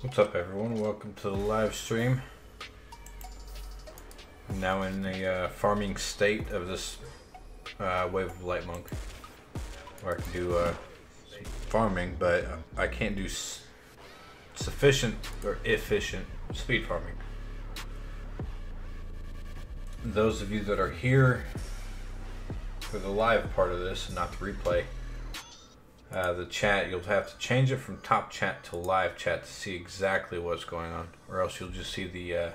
What's up, everyone? Welcome to the live stream. I'm now in the farming state of this wave of light monk, where I can do some farming, but I can't do sufficient or efficient speed farming. Those of you that are here for the live part of this and not the replay, the chat, you'll have to change it from top chat to live chat to see exactly what's going on, or else you'll just see the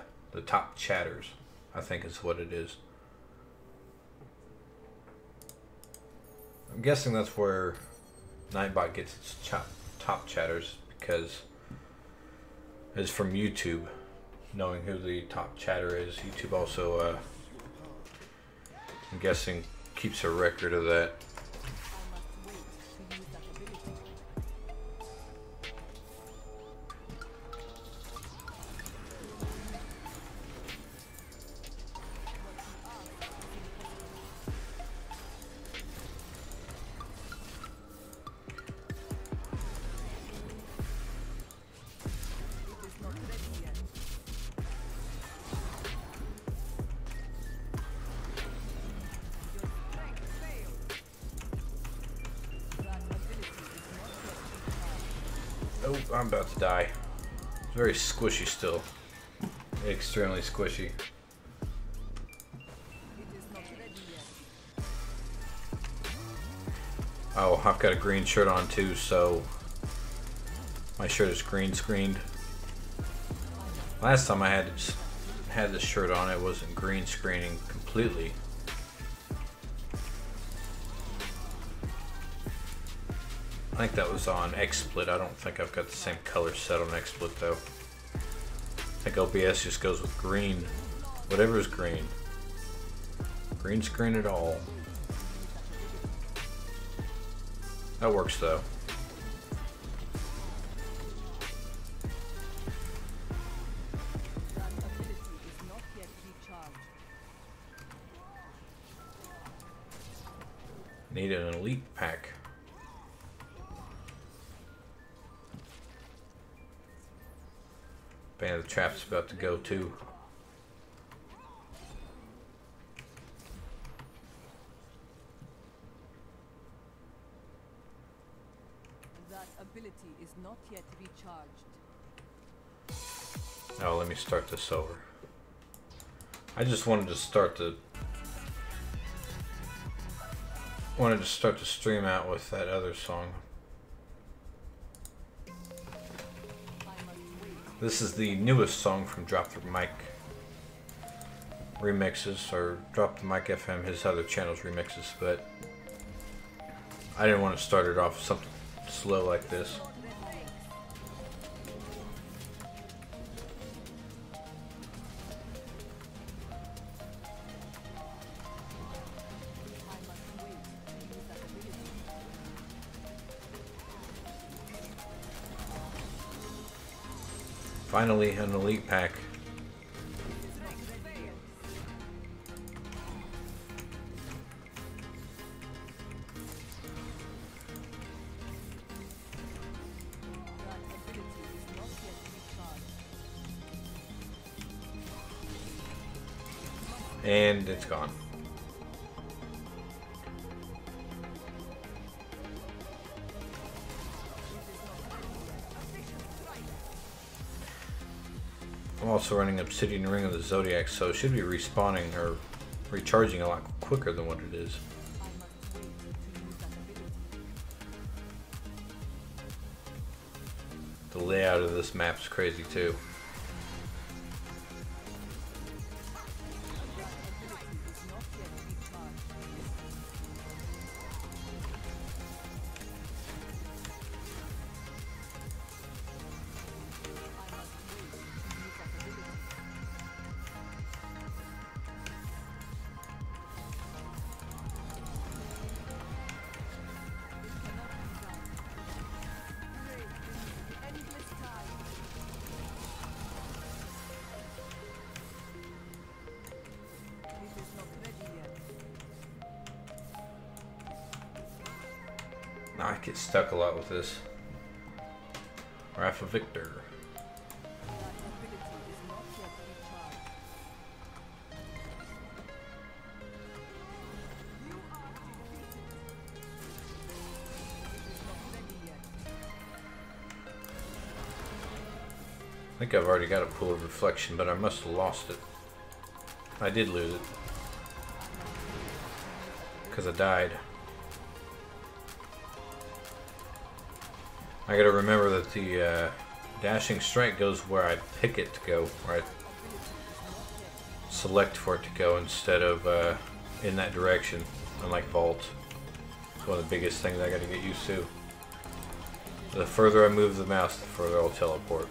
top chatters, I think is what it is. I'm guessing that's where Nightbot gets its top chatters, because it's from YouTube, knowing who the top chatter is. YouTube also, I'm guessing, keeps a record of that. Oh, I'm about to die. It's very squishy still. Extremely squishy. Oh, I've got a green shirt on too, so my shirt is green screened. Last time I had this shirt on, it wasn't green screening completely. I think that was on XSplit. I don't think I've got the same color set on XSplit though. I think OBS just goes with green. Whatever is green. Green screen at all. That works though. Need an elite pack. Man, the trap's about to go too. That ability is not yet recharged. Oh, let me start this over. I just wanted to start the stream out with that other song. This is the newest song from Drop the Mic remixes, or Drop the Mic FM, his other channel's remixes, but I didn't want to start it off with something slow like this. Finally, an elite pack. And it's gone. I'm also running Obsidian Ring of the Zodiac, so it should be respawning or recharging a lot quicker than what it is. The layout of this map is crazy too. I get stuck a lot with this. Rafa Victor. think I've already got a pool of reflection, but I must have lost it. I did lose it. Because I died. I gotta remember that the dashing strike goes where I pick it to go, where I select for it to go instead of in that direction, unlike vault. It's one of the biggest things I gotta get used to. The further I move the mouse, the further I'll teleport.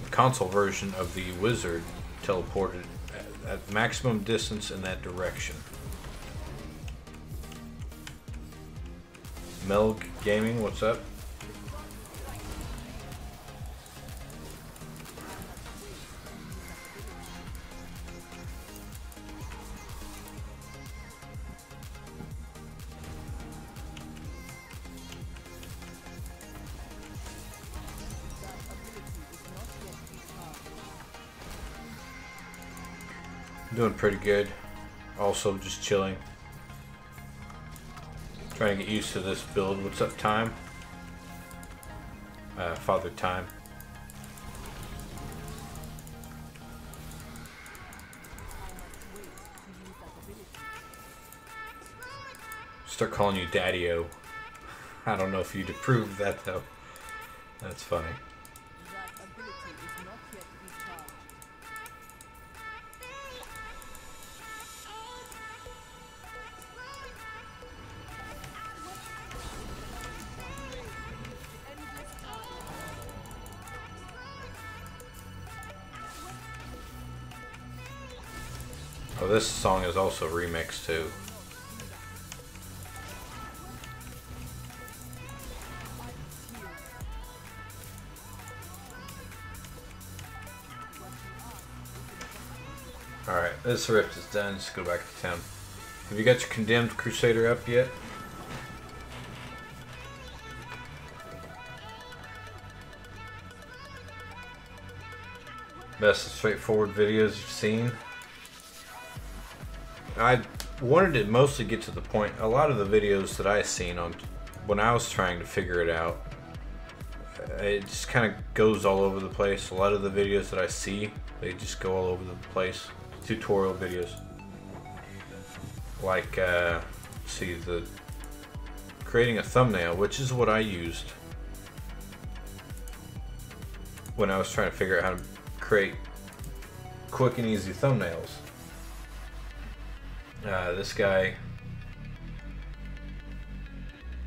The console version of the wizard teleported at maximum distance in that direction. LVLing Gaming, what's up? Doing pretty good. Also just chilling. Trying to get used to this build. What's up, Time? Father Time. Start calling you Daddy-O. I don't know if you'd approve of that though. That's funny. Oh, this song is also remixed too. Alright, this rift is done. Let's go back to town. Have you got your condemned crusader up yet? Best straightforward videos you've seen. I wanted to mostly get to the point. A lot of the videos that I seen on when I was trying to figure it out, it just kind of goes all over the place. A lot of the videos that I see, they just go all over the place. Tutorial videos, like see the creating a thumbnail, which is what I used when I was trying to figure out how to create quick and easy thumbnails. This guy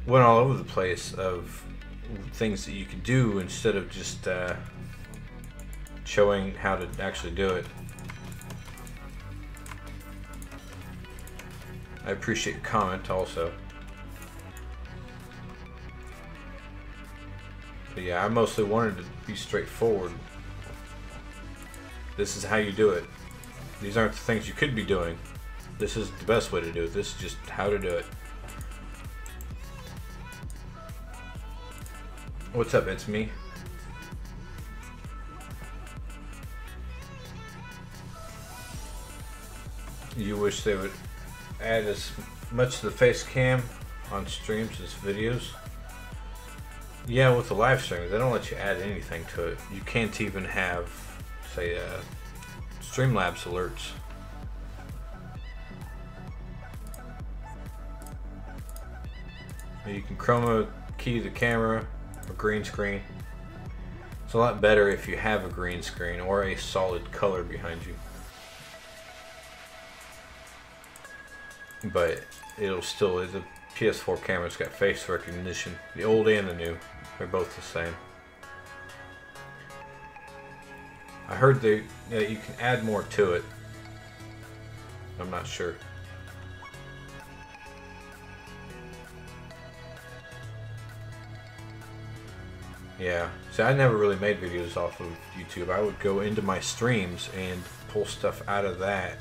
went all over the place of things that you could do instead of just showing how to actually do it. I appreciate your comment also. But yeah, I mostly wanted to be straightforward. This is how you do it. These aren't the things you could be doing. This is the best way to do it. This is just how to do it. What's up, it's me. You wish they would add as much to the face cam on streams as videos? Yeah, with the live stream, they don't let you add anything to it. You can't even have, say, Streamlabs alerts. You can chroma key the camera or green screen. It's a lot better if you have a green screen or a solid color behind you. But it'll still, the PS4 camera's got face recognition. The old and the new, they're both the same. I heard you can add more to it. I'm not sure. Yeah, see, I never really made videos off of YouTube. I would go into my streams and pull stuff out of that,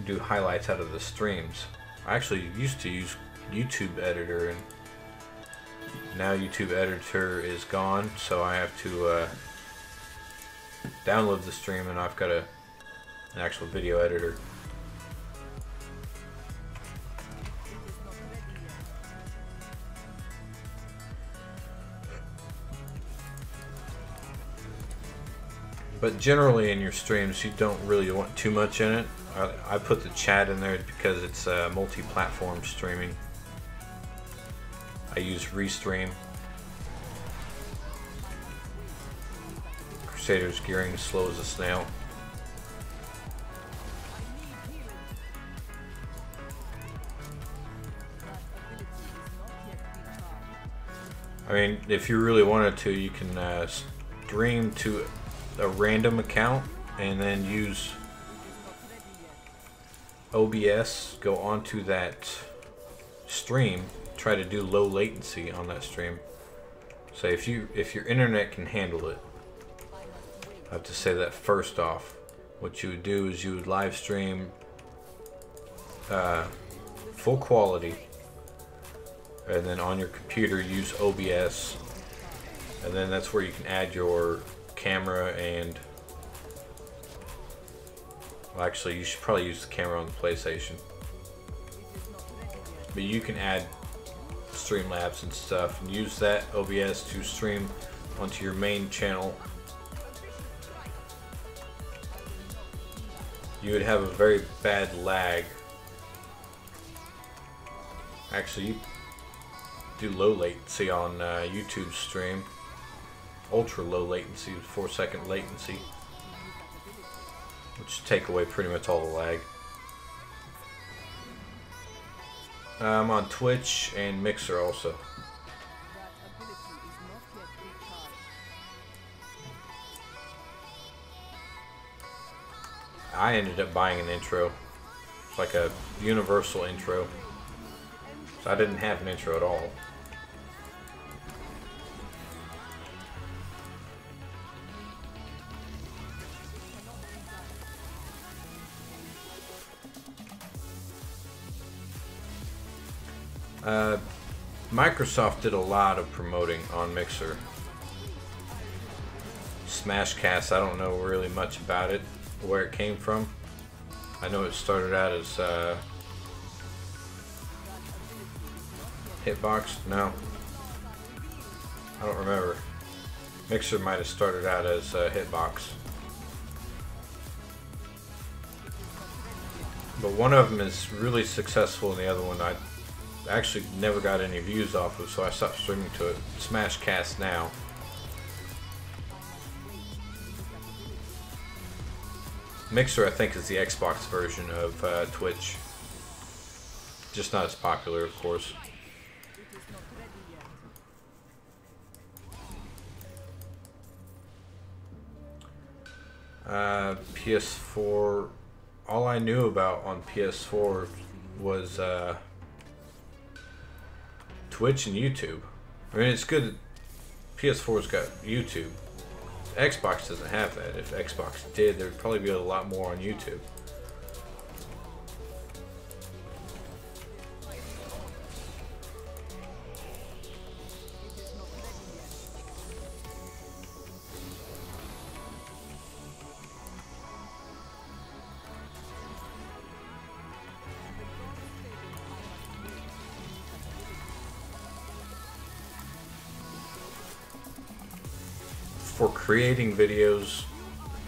do highlights out of the streams. I actually used to use YouTube editor, and now YouTube editor is gone, so I have to download the stream, and I've got an actual video editor. But generally in your streams, you don't really want too much in it. I put the chat in there because it's multi-platform streaming. I use Restream. Crusader's gearing slow as a snail. I mean, if you really wanted to, you can stream to a random account and then use OBS, go onto that stream, try to do low latency on that stream. So if your internet can handle it, I have to say that first off. What you would do is you would live stream full quality, and then on your computer use OBS, and then that's where you can add your camera and, well, actually you should probably use the camera on the PlayStation, but you can add Streamlabs and stuff and use that OBS to stream onto your main channel. You would have a very bad lag. Actually, you do low latency on YouTube stream. Ultra low latency, 4-second latency, which take away pretty much all the lag. I'm on Twitch and Mixer also. I ended up buying an intro. It's like a universal intro. So I didn't have an intro at all. Microsoft did a lot of promoting on Mixer. Smashcast, I don't know really much about it, where it came from. I know it started out as Hitbox? No. I don't remember. Mixer might have started out as Hitbox. But one of them is really successful and the other one I actually never got any views off of, so I stopped streaming to it. Smashcast now. Mixer, I think, is the Xbox version of Twitch. Just not as popular, of course. PS4, all I knew about on PS4 was Twitch and YouTube. I mean, it's good that PS4's got YouTube. Xbox doesn't have that. If Xbox did, there'd probably be a lot more on YouTube. For creating videos,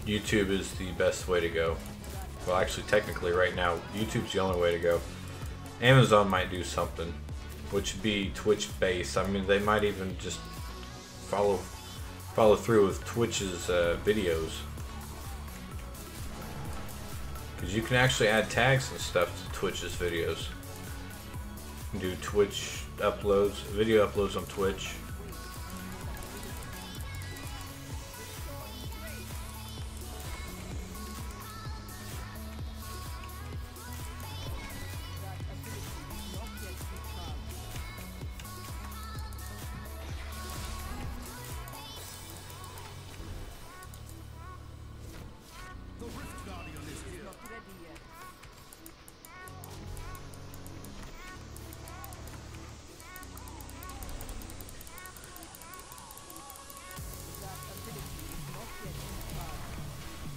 YouTube is the best way to go. Well, actually, technically right now, YouTube's the only way to go. Amazon might do something, which would be Twitch based. I mean, they might even just follow through with Twitch's videos. Because you can actually add tags and stuff to Twitch's videos. You can do Twitch uploads, video uploads on Twitch.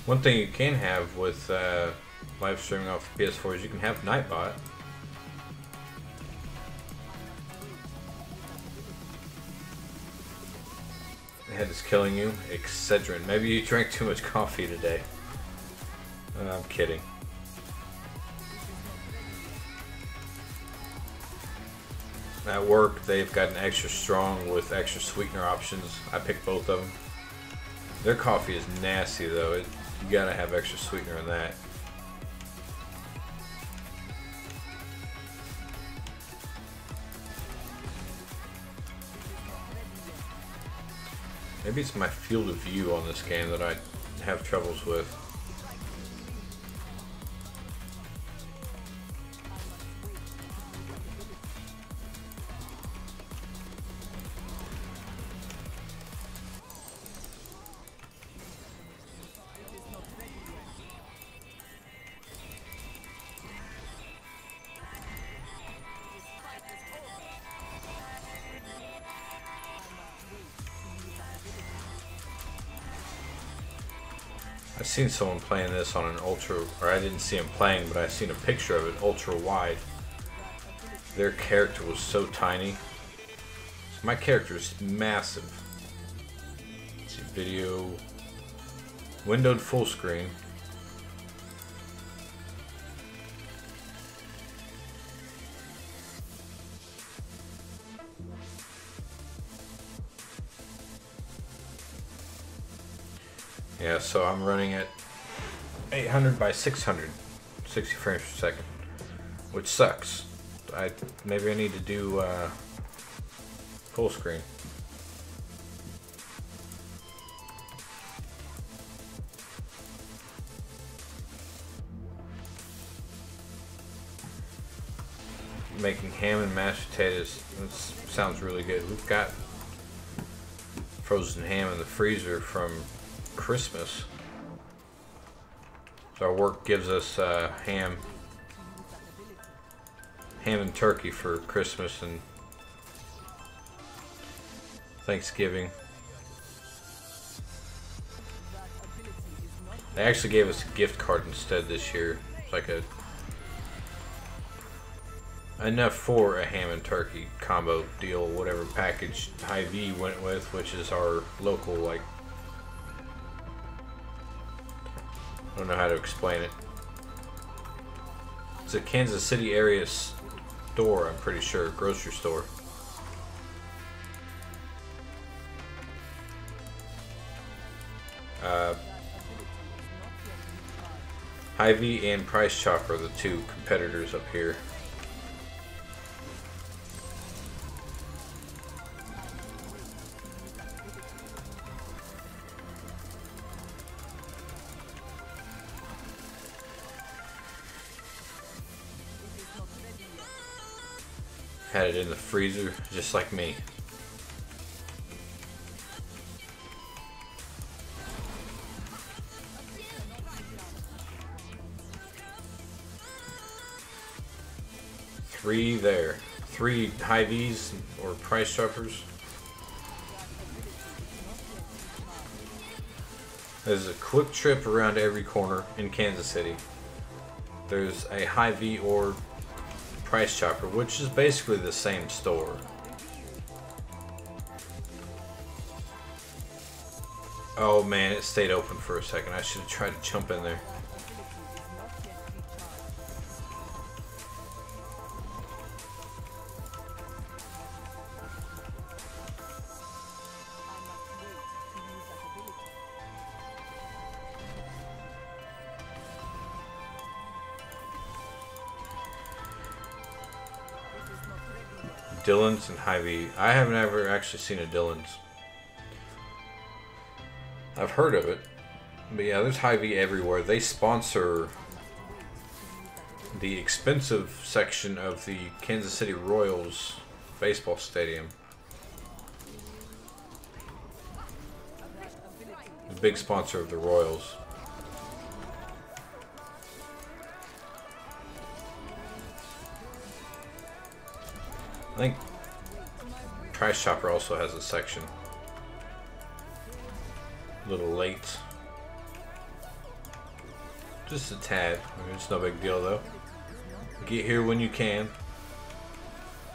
One thing you can have with live streaming off PS4 is you can have Nightbot. head is killing you. Excedrin. Maybe you drank too much coffee today. I'm kidding. At work, they've got an extra strong with extra sweetener options. I picked both of them. Their coffee is nasty though. You gotta have extra sweetener in that. Maybe it's my field of view on this game that I have troubles with. I've seen someone playing this on an ultra, or I didn't see him playing, but I've seen a picture of it ultra wide. Their character was so tiny. So my character is massive. Let's see, video, windowed full screen. Yeah, so I'm running at 800 by 600, 60 frames per second, which sucks. Maybe I need to do full screen. Making ham and mashed potatoes. That sounds really good. We've got frozen ham in the freezer from Christmas. So our work gives us ham and turkey for Christmas and Thanksgiving. They actually gave us a gift card instead this year. It's like enough for a ham and turkey combo deal, whatever package Hy-Vee went with, which is our local, like, I don't know how to explain it. It's a Kansas City area store, I'm pretty sure, grocery store. Hy-Vee and Price Chopper are the two competitors up here. Had it in the freezer, just like me. Three there. 3 Hy-Vees or Price Choppers. There's a quick trip around every corner in Kansas City. There's a Hy-Vee or Price Chopper, which is basically the same store. Oh man, it stayed open for a second. I should have tried to jump in there. Dillon's and Hy-Vee. I haven't ever actually seen a Dillon's. I've heard of it. But yeah, there's Hy-Vee everywhere. They sponsor the expensive section of the Kansas City Royals baseball stadium. The big sponsor of the Royals. I think Price Chopper also has a section. A little late. Just a tad. I mean, it's no big deal though. Get here when you can.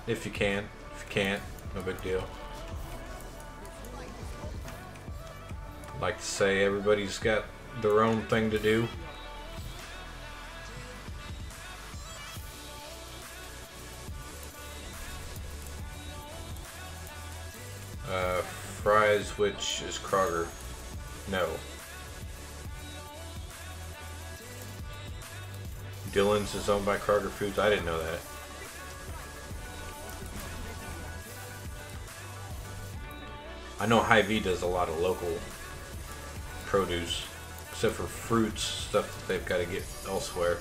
If you can. If you can't, no big deal. Like to say everybody's got their own thing to do. Fries, which is Kroger. No. Dylan's is owned by Kroger Foods. I didn't know that. I know Hy-Vee does a lot of local produce, except for fruits, stuff that they've got to get elsewhere.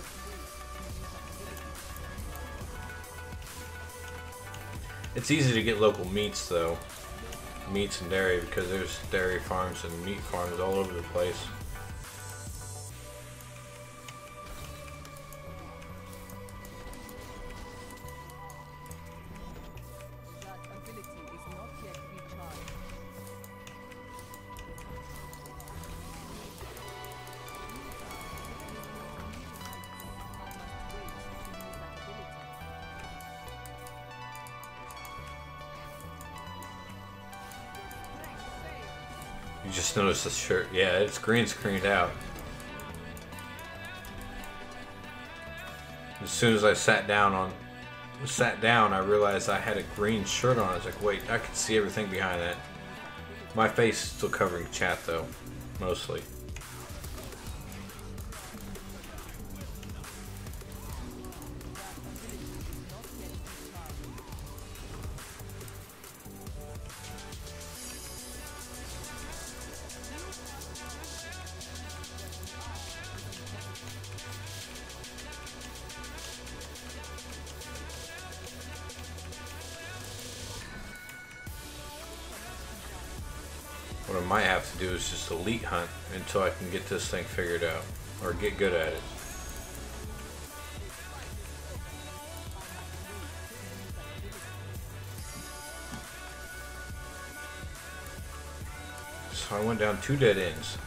It's easy to get local meats though. Meats and dairy, because there's dairy farms and meat farms all over the place. You just noticed the shirt. Yeah, it's green screened out. As soon as I sat down, I realized I had a green shirt on. I was like, wait, I could see everything behind that. My face is still covering chat though, mostly. What I might have to do is just elite hunt until I can get this thing figured out, or get good at it. So I went down 2 dead ends.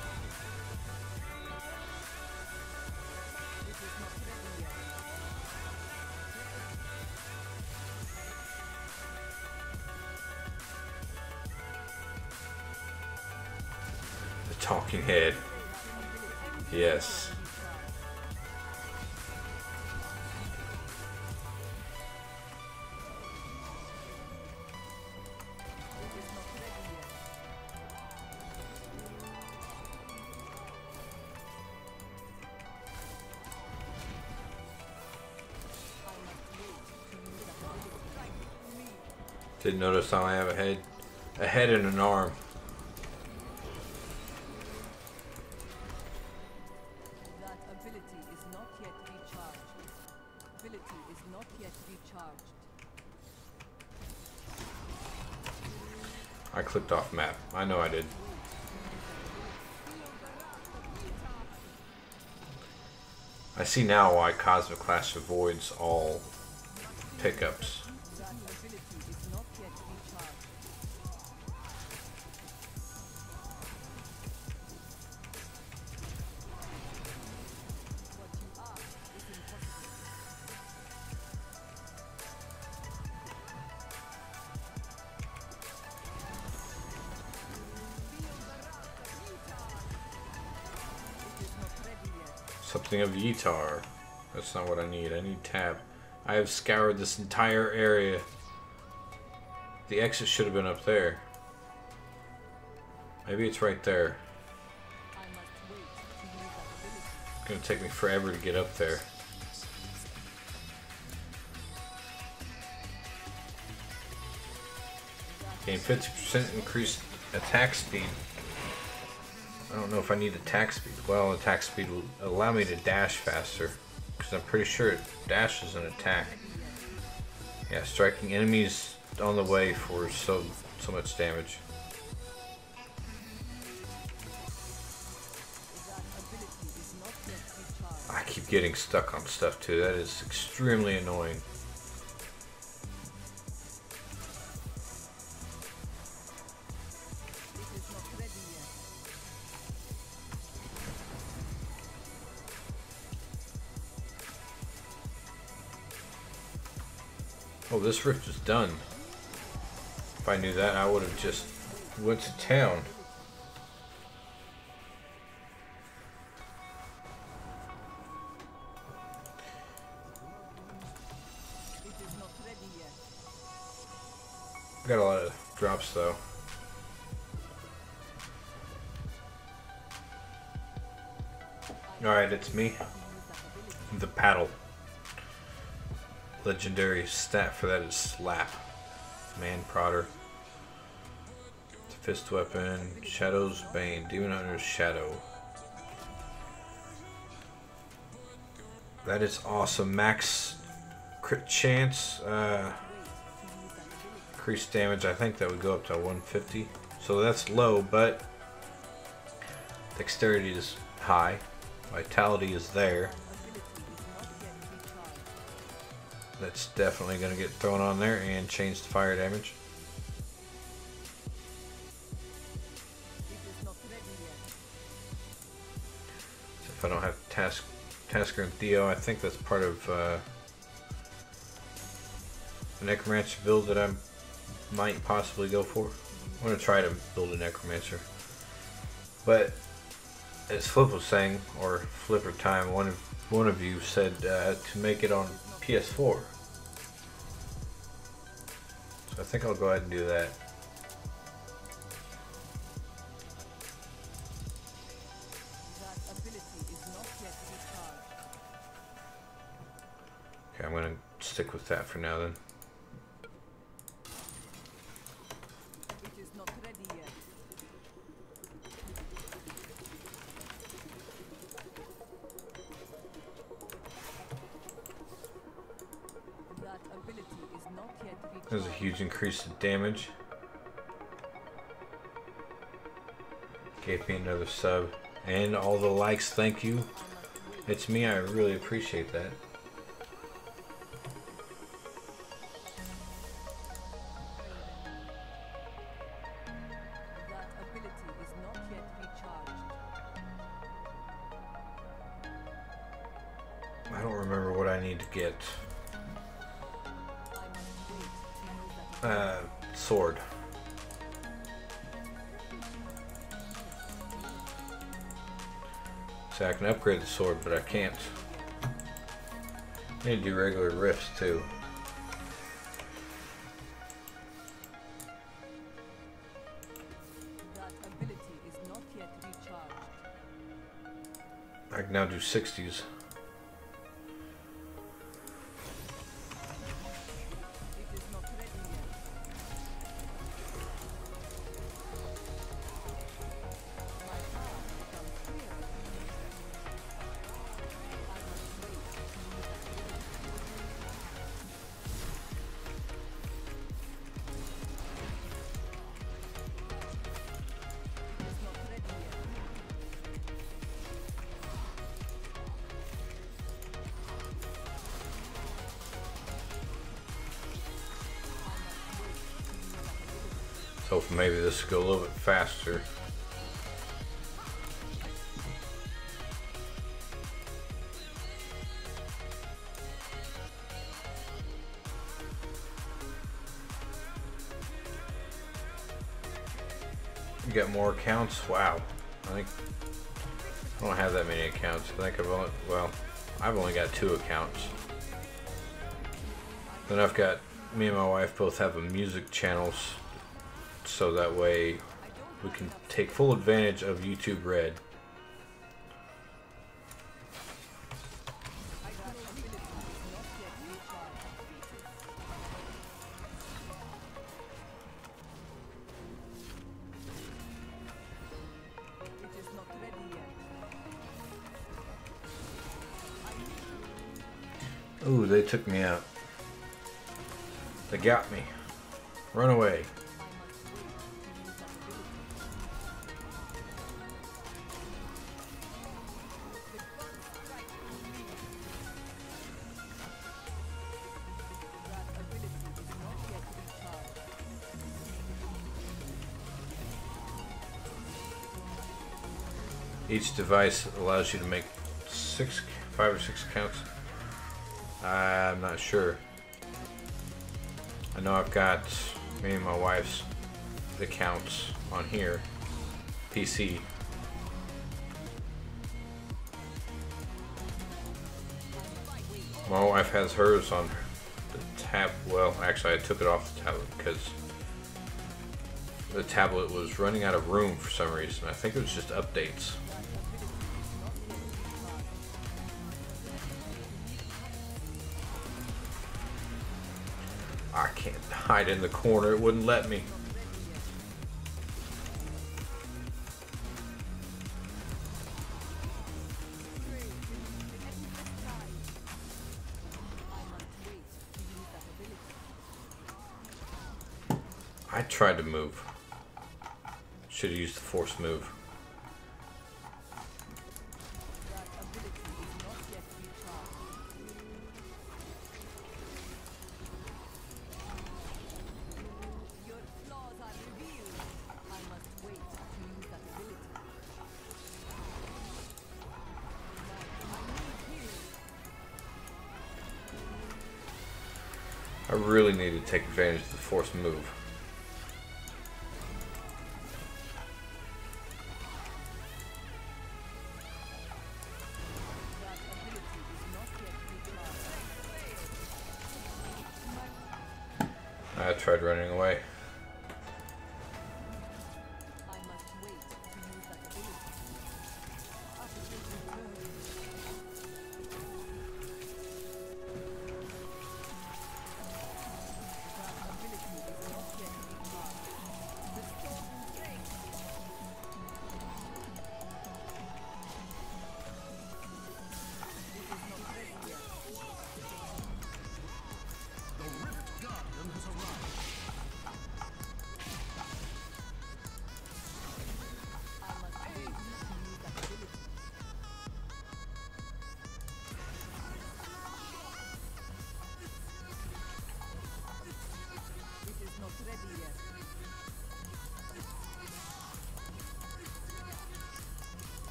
Talking head. Yes. Didn't notice how I have a head and an arm. I clicked off map. I know I did. I see now why Cosmic Clash avoids all pickups. Something of Yitar. That's not what I need. I need tab. I have scoured this entire area. The exit should have been up there. Maybe it's right there. It's gonna take me forever to get up there. Gain 50% increased attack speed. I don't know if I need attack speed. Well, attack speed will allow me to dash faster, because I'm pretty sure it dashes an attack. Yeah, striking enemies on the way for so much damage. I keep getting stuck on stuff too. That is extremely annoying. Oh, this rift is done. If I knew that, I would have just went to town. got a lot of drops though. Alright, it's me. The paddle. Legendary stat for that is slap. Man prodder. Fist weapon. Shadow's Bane. Demon Hunter's Shadow. That is awesome. Max crit chance. Increased damage. I think that would go up to 150. So that's low, but dexterity is high. Vitality is there. That's definitely going to get thrown on there and change the fire damage. So if I don't have Tasker and Theo, I think that's part of the Necromancer build that I might possibly go for. I'm going to try to build a Necromancer. But as Flip was saying, or Flipper Time, one of you said to make it on PS4. So I think I'll go ahead and do that. Okay, I'm going to stick with that for now then. There's a huge increase in damage. Gave me another sub. And all the likes, thank you. It's me, I really appreciate that. I don't remember what I need to get. Sword. So I can upgrade the sword, but I can't. I need to do regular rifts too. I can now do 60s. So maybe this will go a little bit faster. You got more accounts? Wow. I don't have that many accounts. I think I've only got 2 accounts. Then I've got, me and my wife both have a music channels. So that way we can take full advantage of YouTube Red. Ooh, they took me out. They got me. Run away. Each device allows you to make 5 or 6 accounts. I'm not sure. I know I've got me and my wife's accounts on here. PC. My wife has hers on the tab. Well, actually I took it off the tablet because the tablet was running out of room for some reason. I think it was just updates. I can't hide in the corner, it wouldn't let me. I tried to move. Should have used the force move. I really need to take advantage of the force move. I tried running away.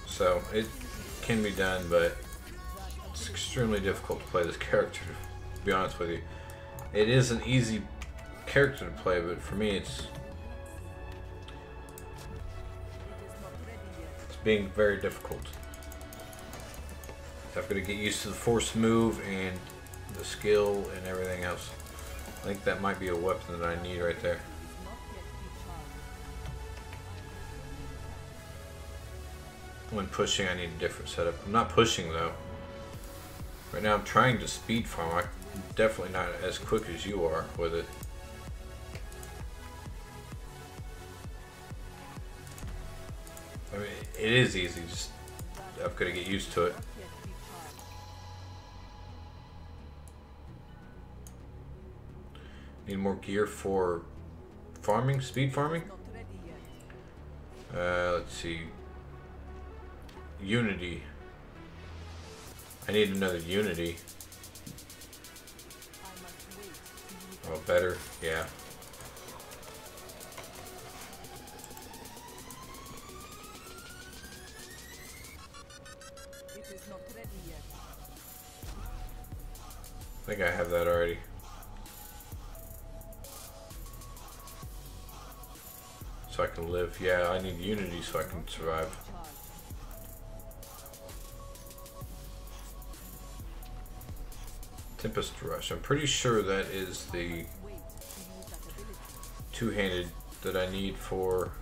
So it can be done, but it's extremely difficult to play this character, to be honest with you. It is an easy character to play, but for me it's being very difficult. So I've got to get used to the force move and the skill and everything else. I think that might be a weapon that I need right there. When pushing, I need a different setup. I'm not pushing though. Right now I'm trying to speed farm. I'm definitely not as quick as you are with it. I mean, it is easy, just I've got to get used to it. Need more gear for farming, speed farming? Let's see. Unity. I need another Unity. Oh, better? Yeah. I think I have that already. So I can live. Yeah, I need Unity so I can survive. Tempest Rush. I'm pretty sure that is the two-handed that I need for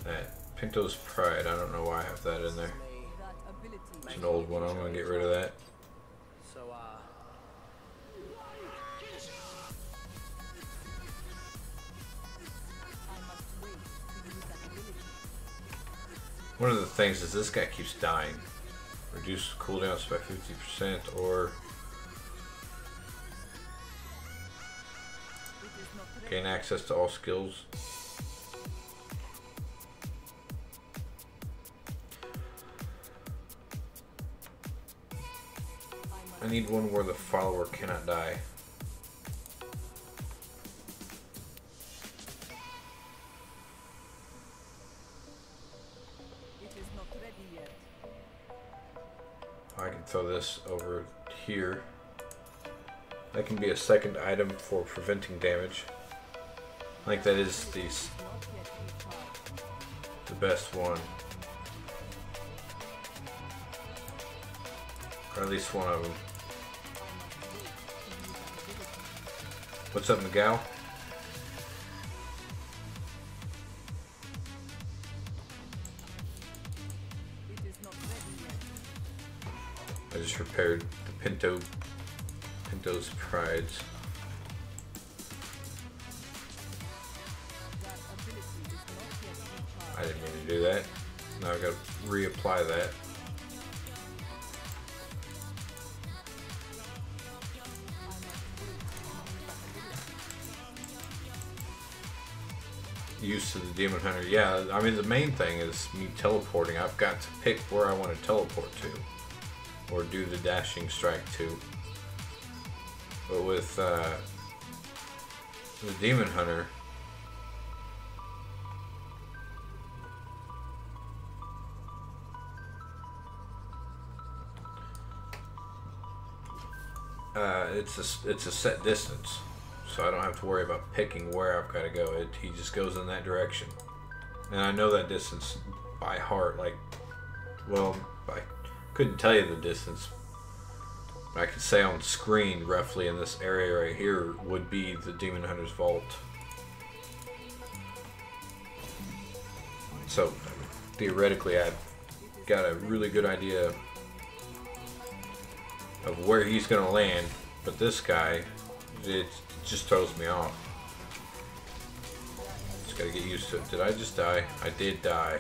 that. Pinto's Pride. I don't know why I have that in there. It's an old one. I'm going to get rid of that. One of the things is this guy keeps dying. Reduce cooldowns by 50% or gain access to all skills. I need one where the follower cannot die. I can throw this over here. That can be a second item for preventing damage. I think that is the best one. Or at least one of them. What's up, Miguel? It is not ready yet. I just repaired the Pinto's prides. That ability is not yet recharged. I didn't mean to do that. Now I gotta reapply that. Used to the Demon Hunter. Yeah, I mean the main thing is me teleporting. I've got to pick where I want to teleport to, or do the dashing strike to. But with the Demon Hunter, it's a set distance. So I don't have to worry about picking where I've got to go. He just goes in that direction. And I know that distance by heart. Like, well, I couldn't tell you the distance. I could say on screen roughly in this area right here would be the Demon Hunter's vault. So theoretically I've got a really good idea of where he's going to land. But this guy, it just throws me off. Just gotta get used to it. Did I just die? I did die.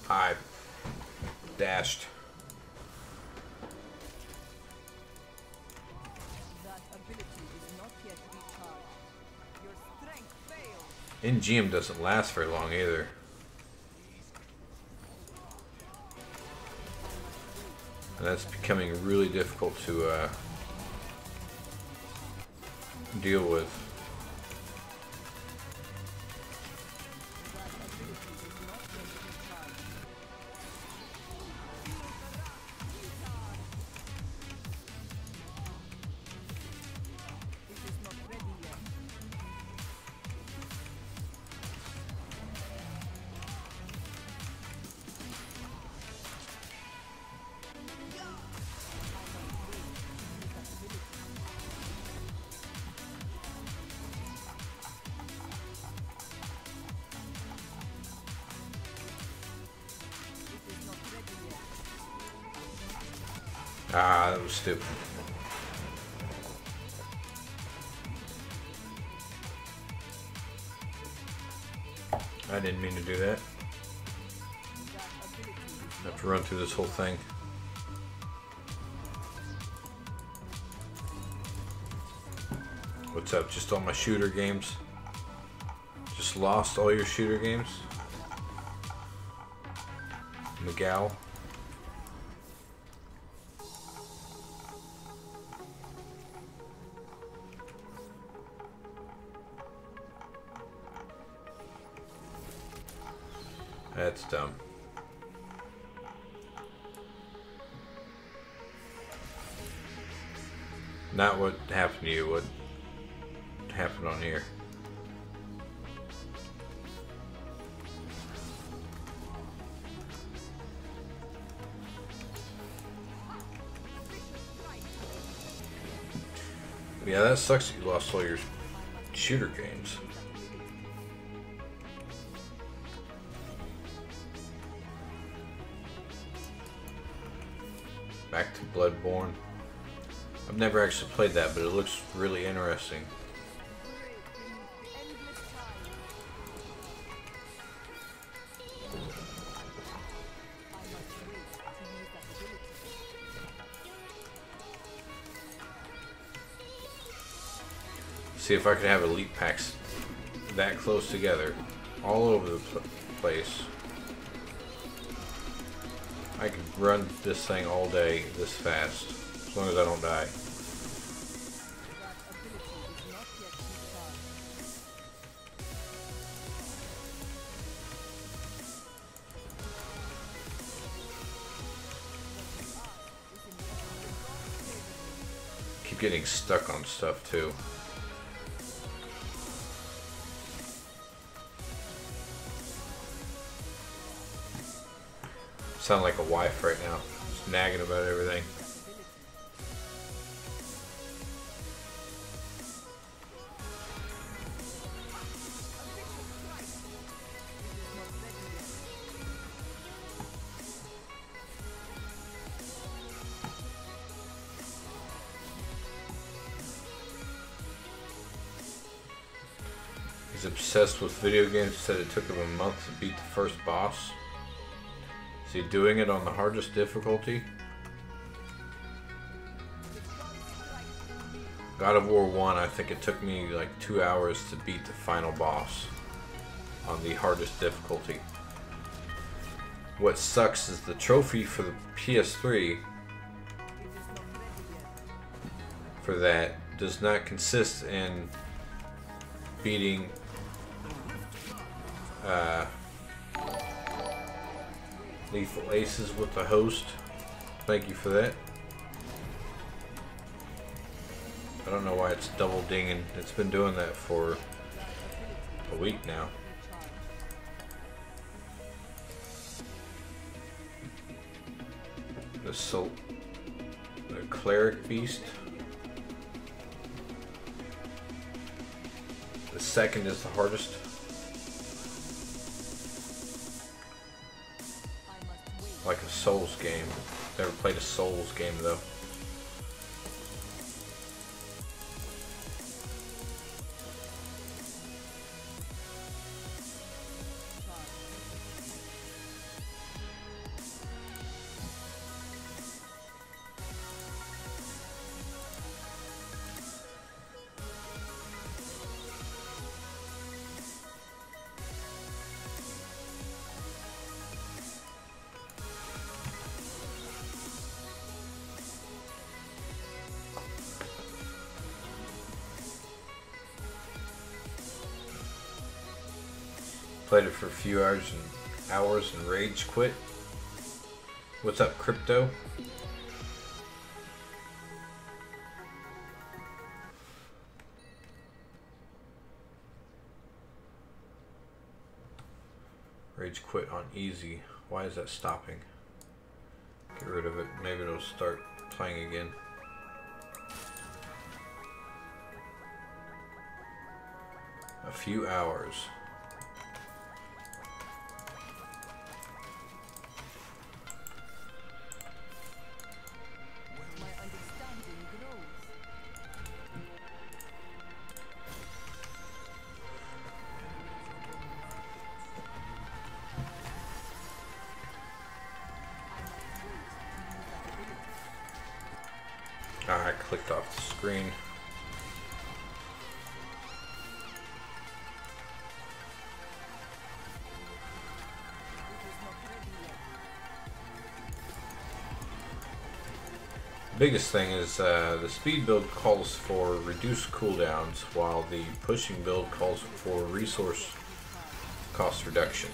I dashed. That ability is not yet recharged. Your strength fails. NGM doesn't last very long either. And that's becoming really difficult to deal with. Ah, that was stupid. I didn't mean to do that. I have to run through this whole thing. What's up? Just all my shooter games? Just lost all your shooter games? Miguel? That's dumb. Not what happened to you, what happened on here. Yeah, that sucks that you lost all your shooter games. Back to Bloodborne. I've never actually played that, but it looks really interesting. See if I could have elite packs that close together, all over the place. I could run this thing all day this fast, as long as I don't die. Keep getting stuck on stuff too. Sound like a wife right now, just nagging about everything. He's obsessed with video games. Said it took him a month to beat the first boss. Is he doing it on the hardest difficulty? God of War 1, I think it took me like 2 hours to beat the final boss on the hardest difficulty. What sucks is the trophy for the PS3 for that does not consist in beating lethal aces with the host. Thank you for that. I don't know why it's double dinging. It's been doing that for a week now. The cleric beast. The second is the hardest. Like a Souls game. Never played a Souls game though. Played it for a few hours and rage quit. What's up, crypto? Rage quit on easy. Why is that stopping? Get rid of it. Maybe it'll start playing again. A few hours. I clicked off the screen. Biggest thing is the speed build calls for reduced cooldowns, while the pushing build calls for resource cost reduction.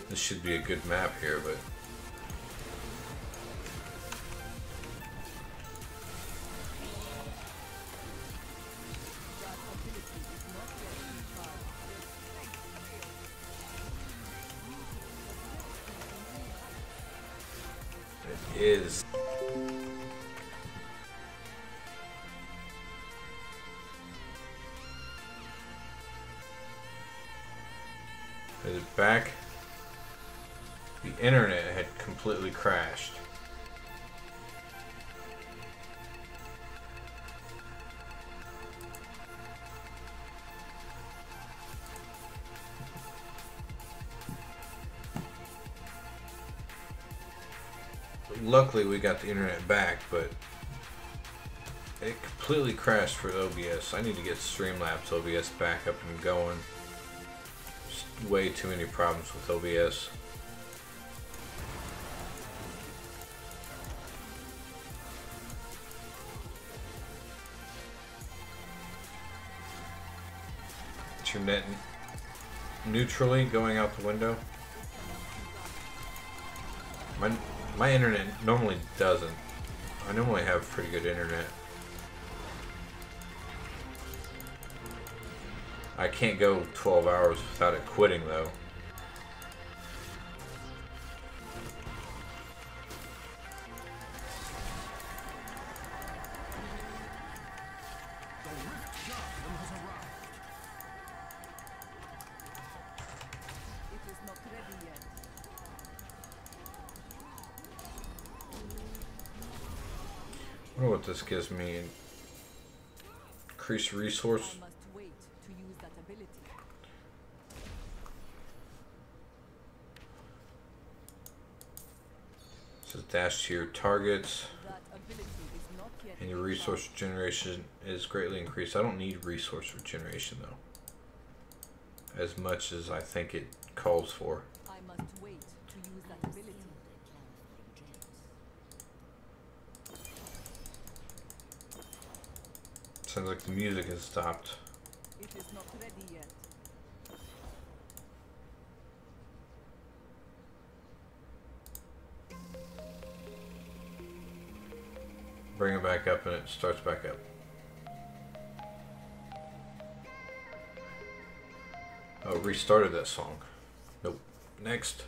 This should be a good map here, but it is. Is it back? The internet had completely crashed. Luckily we got the internet back, but it completely crashed for OBS. I need to get Streamlabs OBS back up and going. Just way too many problems with OBS. Netting. neutrally going out the window. My internet normally doesn't. I normally have pretty good internet. I can't go 12 hours without it quitting though. I wonder what this gives me. Increased resource. It says dash to your targets. And your resource generation is greatly increased. I don't need resource regeneration though, as much as I think it calls for. I must wait to use that ability. Sounds like the music has stopped. It is not ready yet. Bring it back up and it starts back up. Oh, restarted that song. Nope. Next.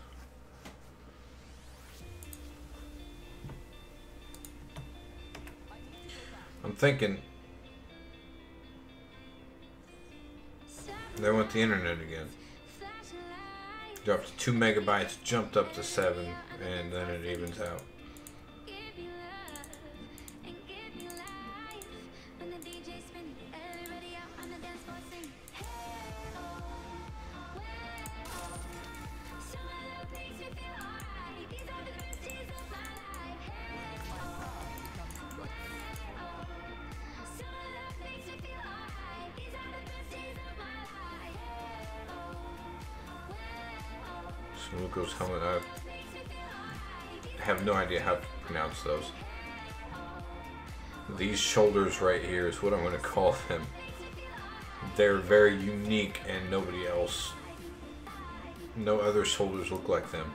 I'm thinking they went the internet again. Dropped to 2 megabytes, jumped up to 7, and then it evens out. Luco's helmet. I have no idea how to pronounce those. These shoulders right here is what I'm going to call them. They're very unique and nobody else, no other shoulders look like them.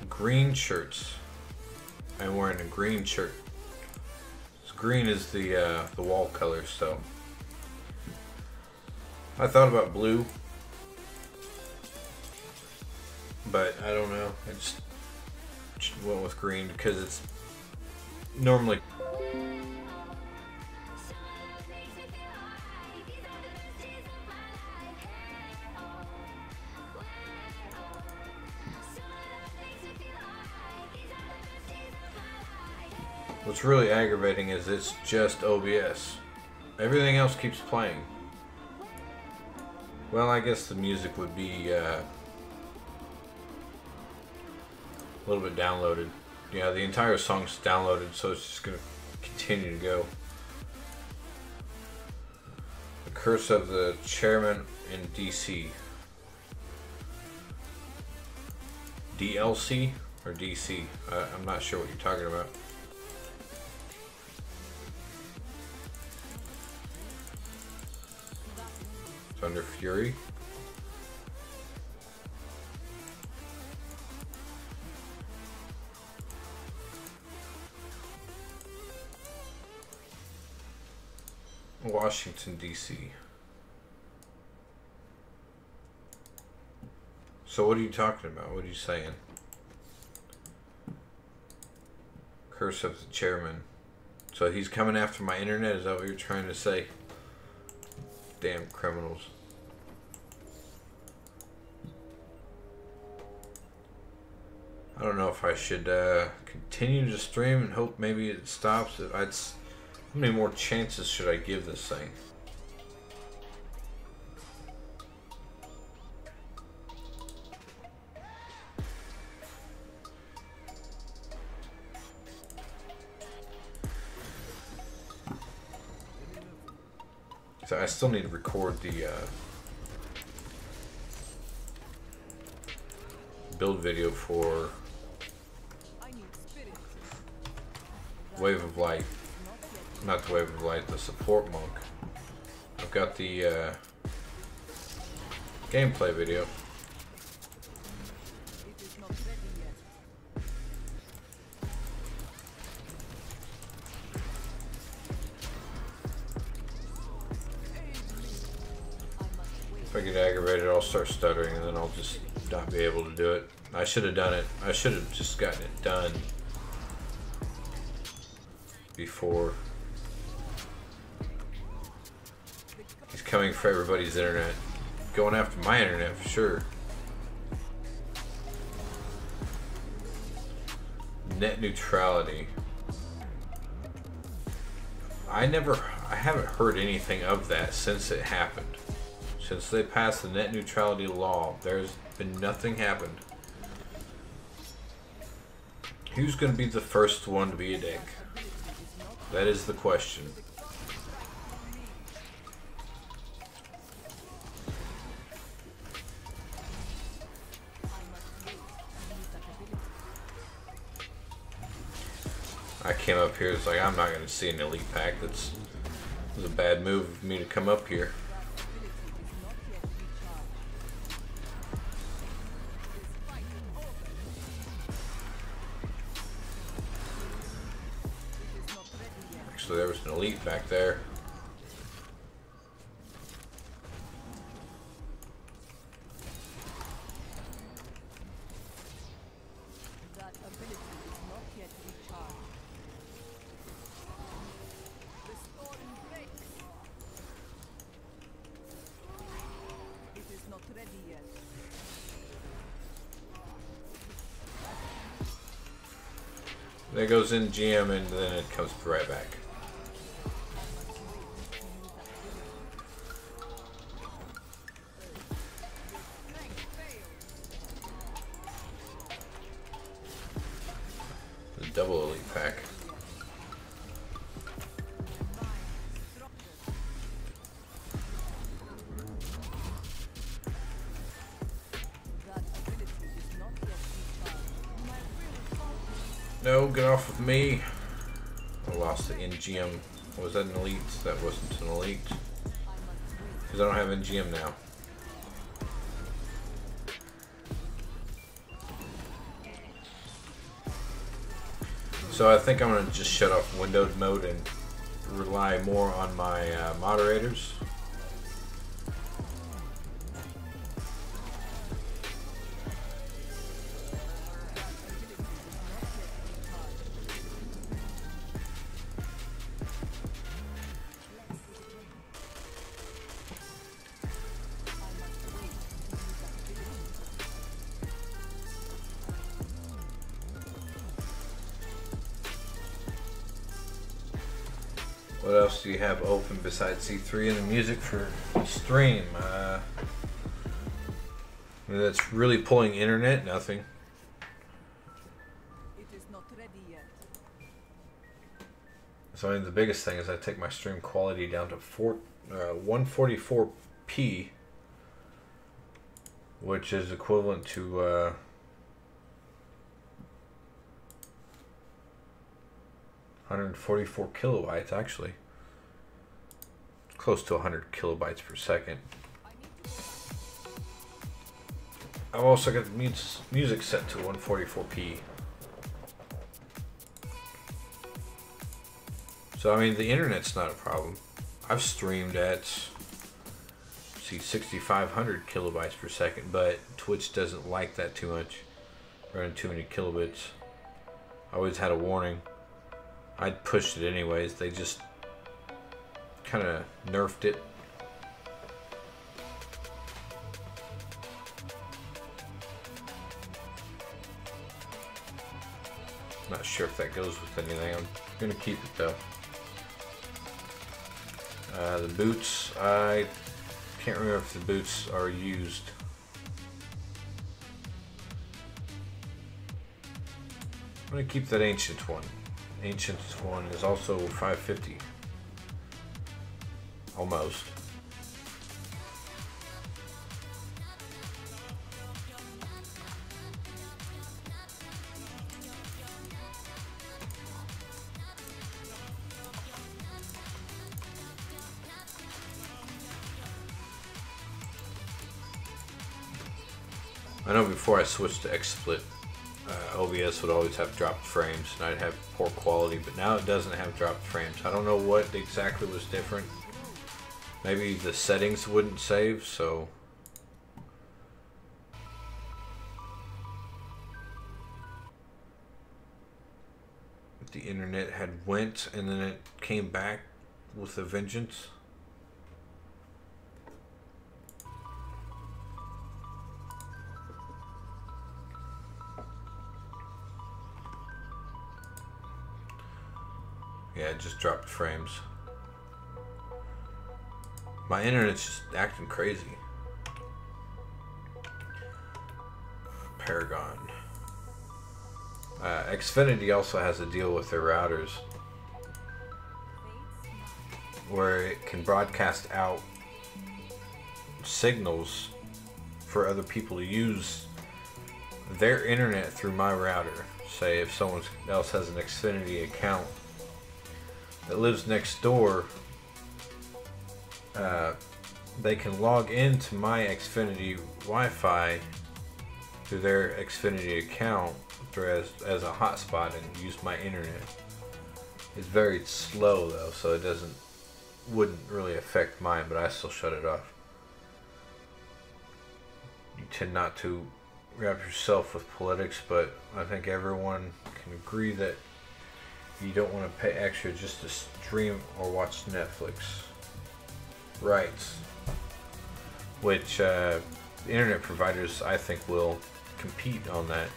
Green shirts. I'm wearing a green shirt. Green is the wall color, so I thought about blue, but I don't know. I just went with green because it's normally. What's really aggravating is it's just OBS. Everything else keeps playing. Well, I guess the music would be a little bit downloaded. Yeah, the entire song's downloaded, so it's just going to continue to go. The Curse of the Chairman in DC. DLC or DC? I'm not sure what you're talking about. Thunder Fury. Washington, D.C. So what are you talking about? What are you saying? Curse of the Chairman. So he's coming after my internet? Is that what you're trying to say? Damn criminals. I don't know if I should continue to stream and hope maybe it stops. How many more chances should I give this thing? So I still need to record the build video for Wave of Light. Not the Wave of Light, the support monk. I've got the gameplay video. If I get aggravated, I'll start stuttering, and then I'll just not be able to do it. I should have done it. I should have just gotten it done before. He's coming for everybody's internet. Going after my internet for sure. Net neutrality. I haven't heard anything of that since it happened. Since they passed the net neutrality law, there's been nothing happened. Who's going to be the first one to be a dick? That is the question. I came up here, it's like, I'm not going to see an elite pack. It was a bad move of me to come up here. Actually, there was an elite back there. That goes in GM and then it comes right back. The double elite pack. No, get off of me. I lost the NGM. Was that an elite? That wasn't an elite. Because I don't have NGM now. So I think I'm going to just shut off windowed mode and rely more on my moderators. What else do you have open besides C3 and the music for stream? That's really pulling internet, nothing. It is not ready yet. So I mean, the biggest thing is I take my stream quality down to 144p, which is equivalent to 144 kilobytes, actually. Close to 100 kilobytes per second. I've also got the music set to 144p. So I mean, the internet's not a problem. I've streamed at 6,500 kilobytes per second, but Twitch doesn't like that too much. Running too many kilobits. I always had a warning. I'd pushed it anyways. They just kind of nerfed it. Not sure if that goes with anything. I'm gonna keep it though. The boots, I can't remember if the boots are used. I'm gonna keep that ancient one. Ancient one is also 550. Almost. I know before I switched to XSplit, OBS would always have dropped frames and I'd have poor quality, but now it doesn't have dropped frames. I don't know what exactly was different. Maybe the settings wouldn't save, so... The internet had went and then it came back with a vengeance. Yeah, it just dropped frames. My internet's just acting crazy. Paragon. Xfinity also has a deal with their routers where it can broadcast out signals for other people to use their internet through my router. Say if someone else has an Xfinity account that lives next door, they can log into my Xfinity Wi-Fi through their Xfinity account as a hotspot and use my internet. It's very slow though, so it wouldn't really affect mine, but I still shut it off. You tend not to wrap yourself with politics, but I think everyone can agree that you don't want to pay extra just to stream or watch Netflix. Rights, which internet providers I think will compete on that.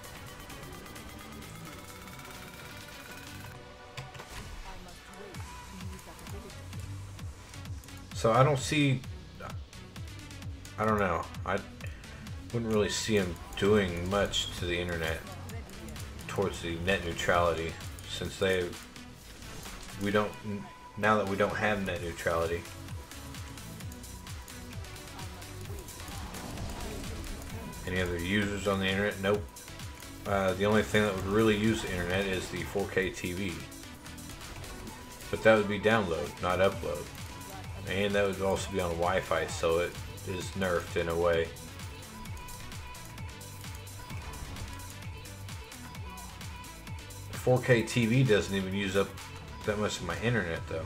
So I don't see, I don't know, I wouldn't really see him doing much to the internet towards the net neutrality, since now that we don't have net neutrality. Any other users on the internet? Nope. The only thing that would really use the internet is the 4K TV. But that would be download, not upload. And that would also be on Wi-Fi, so it is nerfed in a way. The 4K TV doesn't even use up that much of my internet though.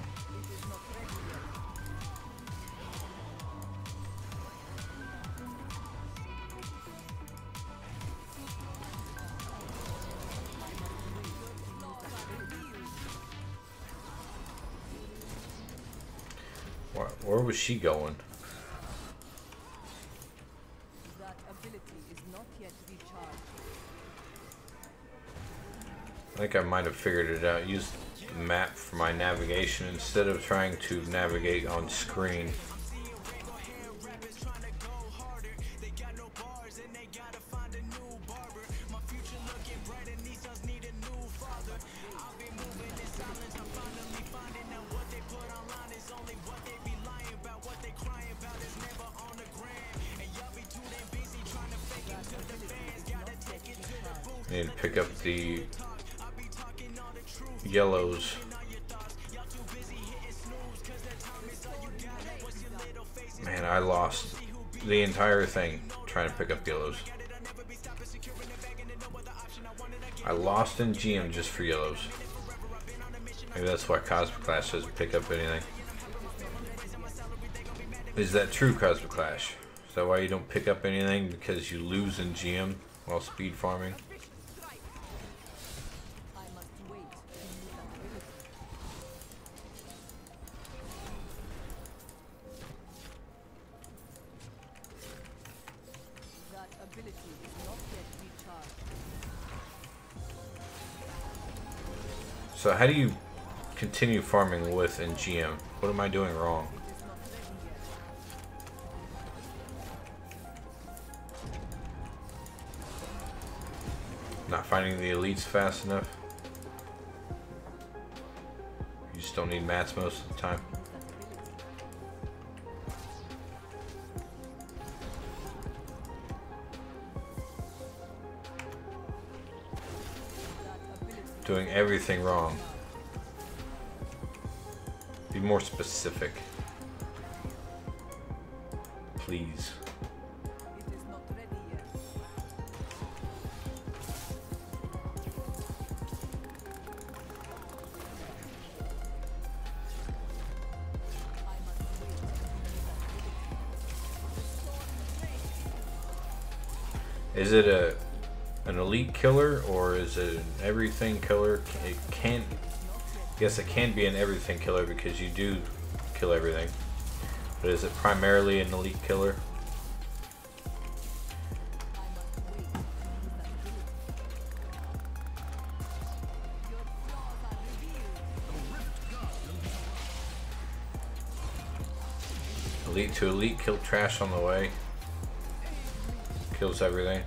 Where was she going? That ability is not yet recharged. I think I might have figured it out. Use the map for my navigation instead of trying to navigate on screen. Need to pick up the yellows. Man, I lost the entire thing trying to pick up yellows. I lost in GM just for yellows. Maybe that's why Cosmic Clash doesn't pick up anything. Is that true, Cosmic Clash? Is that why you don't pick up anything? Because you lose in GM while speed farming? So how do you continue farming with in GM? What am I doing wrong? Not finding the elites fast enough? You just don't need mats most of the time? Doing everything wrong. Be more specific. Please. It is not ready yet. Is it an elite killer or is it an everything killer? It can't. Yes, it can be an everything killer because you do kill everything. But is it primarily an elite killer? Elite to elite, kill trash on the way. Kills everything.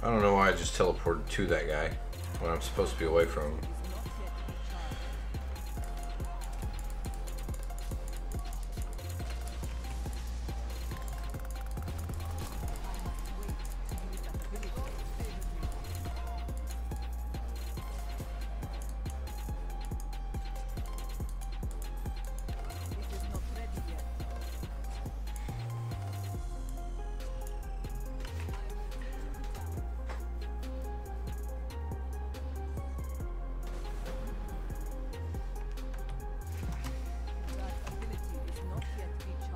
I don't know why I just teleported to that guy when I'm supposed to be away from him.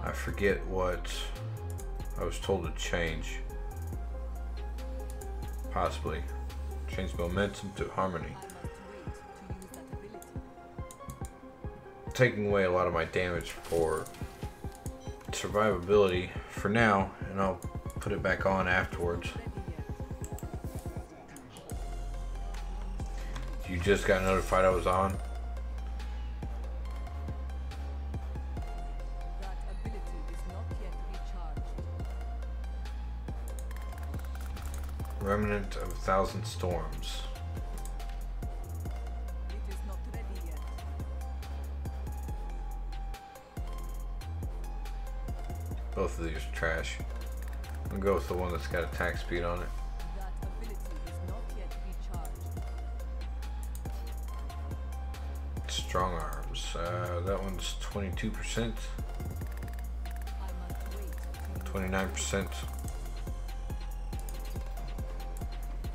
I forget what I was told to change. Possibly. Change momentum to harmony. Taking away a lot of my damage for survivability for now, and I'll put it back on afterwards. You just got notified I was on? Remnant of 1,000 storms. It is not ready yet. Both of these are trash. I'm gonna go with the one that's got attack speed on it. That ability is not yet recharged. Strong arms. That one's 22%. 29%.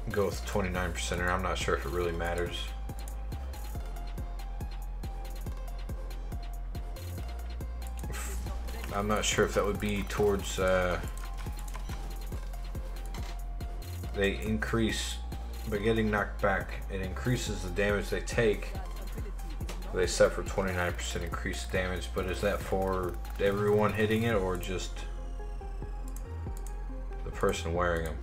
Go with 29%er. I'm not sure if it really matters. I'm not sure if that would be towards they increase by getting knocked back. It increases the damage they take. They suffer 29% increased damage, but is that for everyone hitting it or just the person wearing them?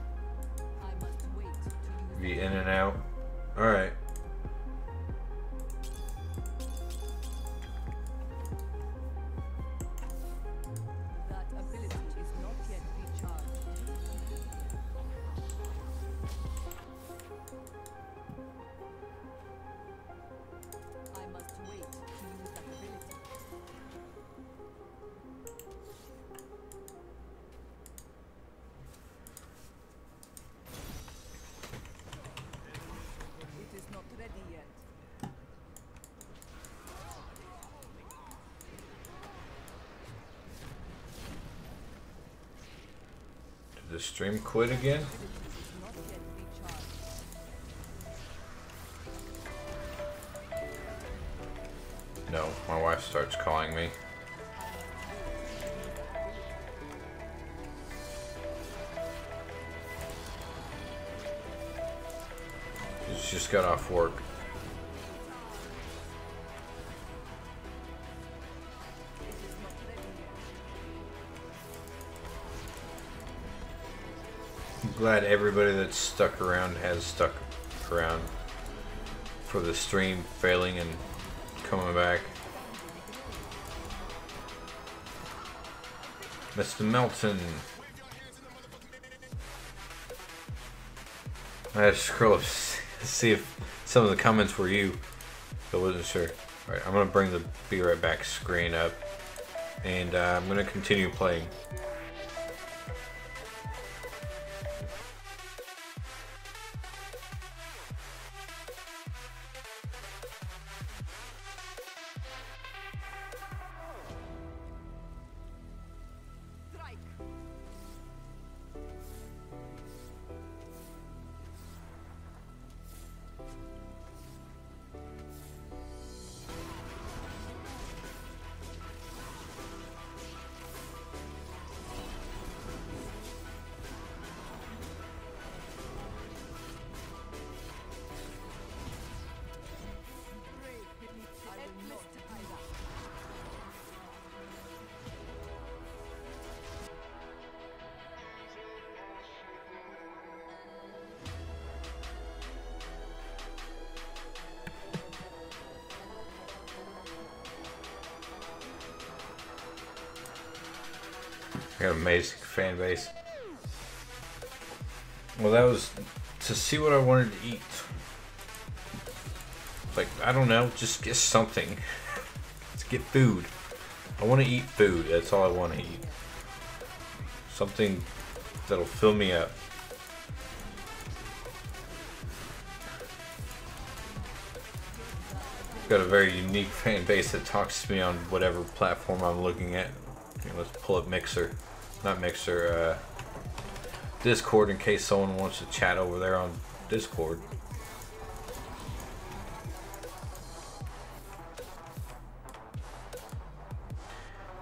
Be in and out. Alright. That ability is not yet recharged. I must wait to use that ability. It is not ready yet. Did the stream quit again? It is not yet recharged. No, my wife starts calling me. She's just got off work. I'm glad everybody that's stuck around has stuck around for the stream failing and coming back. Mr. Melton. I had to scroll up to see if some of the comments were you. I wasn't sure. Alright, I'm going to bring the Be Right Back screen up. And I'm going to continue playing. Strike. Got an amazing fan base. Well, that was to see what I wanted to eat. Like, I don't know, just get something. Let's get food. I want to eat food. That's all I want to eat. Something that'll fill me up. Got a very unique fan base that talks to me on whatever platform I'm looking at. Okay, let's pull up Discord in case someone wants to chat over there on Discord.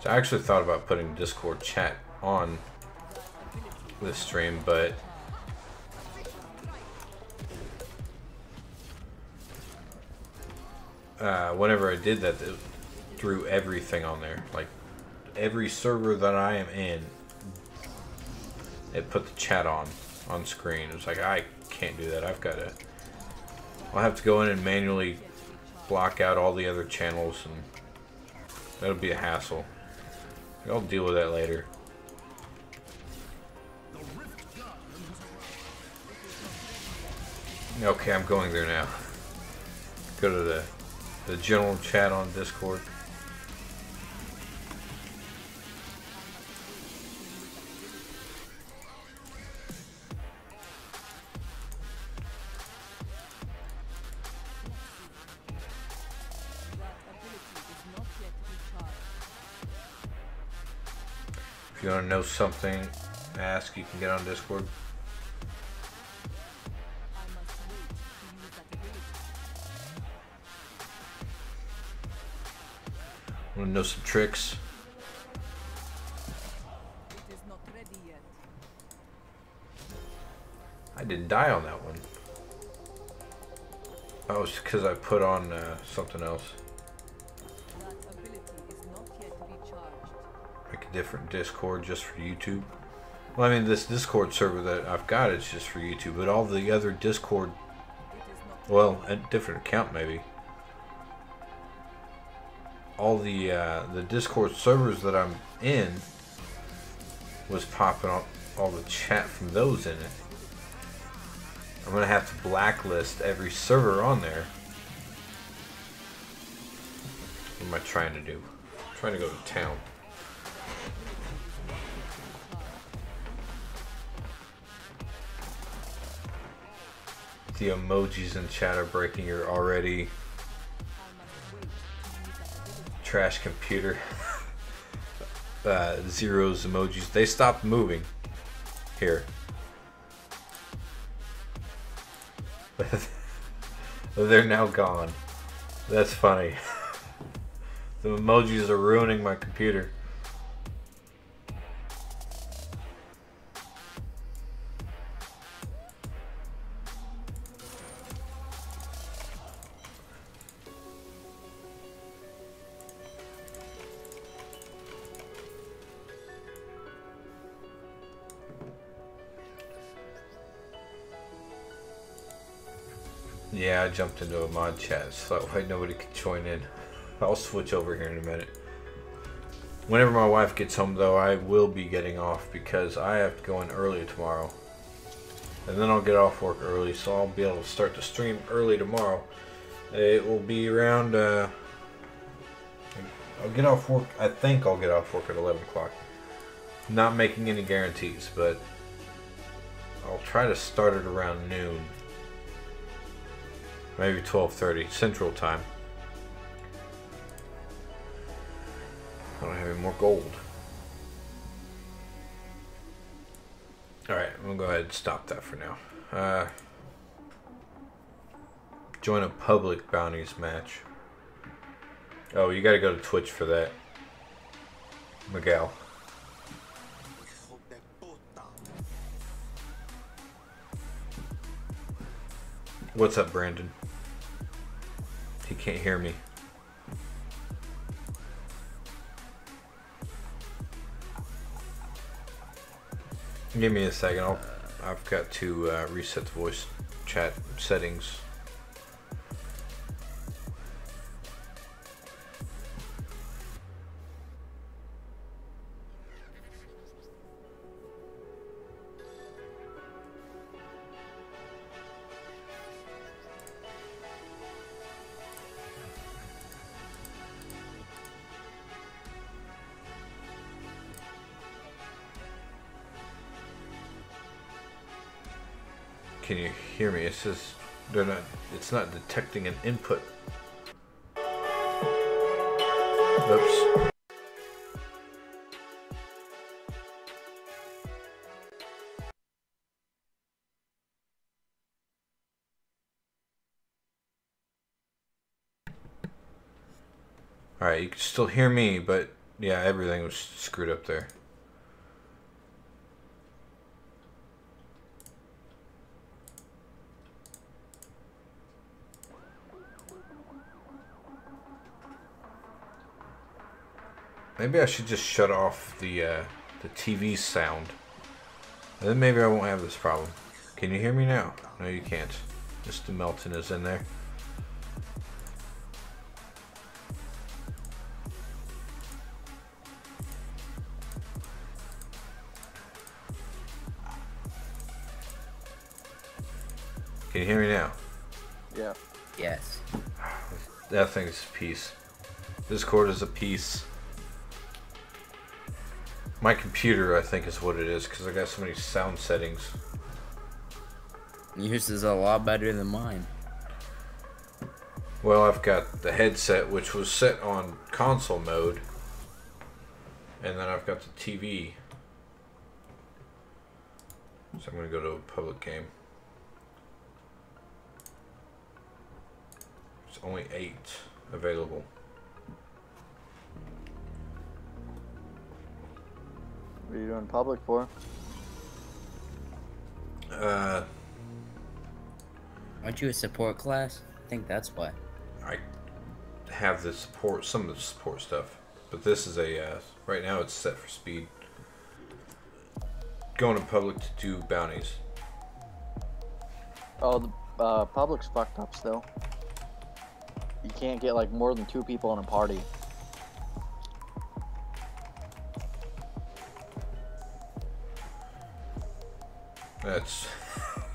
So I actually thought about putting Discord chat on this stream, but whenever I did that, it threw everything on there. Like every server that I am in, it put the chat on screen. It was like, I can't do that. I'll have to go in and manually block out all the other channels, and that'll be a hassle. I'll deal with that later. Okay, I'm going there now. Go to the general chat on Discord. If you want to know something, ask, you can get on Discord. Want to know some tricks? It is not ready yet. I didn't die on that one. Oh, it's because I put on something else. That ability is not yet recharged. Make a different Discord just for YouTube. Well, I mean, this Discord server that I've got is just for YouTube, but all the other Discord, well, a different account maybe. All the Discord servers that I'm in was popping all the chat from those in it. I'm gonna have to blacklist every server on there. What am I trying to do? I'm trying to go to town. The emojis in chat are breaking your already trash computer. Zeros emojis. They stopped moving. Here. They're now gone. That's funny. The emojis are ruining my computer. Yeah, I jumped into a mod chat so that way nobody could join in. I'll switch over here in a minute. Whenever my wife gets home though, I will be getting off because I have to go in early tomorrow. And then I'll get off work early, so I'll be able to start the stream early tomorrow. It will be around, I'll get off work, I think I'll get off work at 11 o'clock. Not making any guarantees, but I'll try to start it around noon. Maybe 12:30 Central Time. I don't have any more gold. Alright, I'm gonna go ahead and stop that for now. Join a public bounties match. Oh, you gotta go to Twitch for that. Miguel. What's up, Brandon? He can't hear me. Give me a second. I've got to reset the voice chat settings. Can you hear me? It says they're not. It's not detecting an input. Oops. Alright, you can still hear me, but yeah, everything was screwed up there. Maybe I should just shut off the TV sound. And then maybe I won't have this problem. Can you hear me now? No, you can't. Mr. Melton is in there. Can you hear me now? Yeah. Yes. That thing's a piece. Discord is a piece. My computer, I think, is what it is, because I got so many sound settings. Yours is a lot better than mine. Well, I've got the headset, which was set on console mode. And then I've got the TV. So I'm going to go to a public game. There's only 8 available. What are you doing public for? Aren't you a support class? I think that's why. I have the support, some of the support stuff. But this is a, right now it's set for speed. Going to public to do bounties. Oh, the public's fucked up still. You can't get like more than 2 people in a party. That's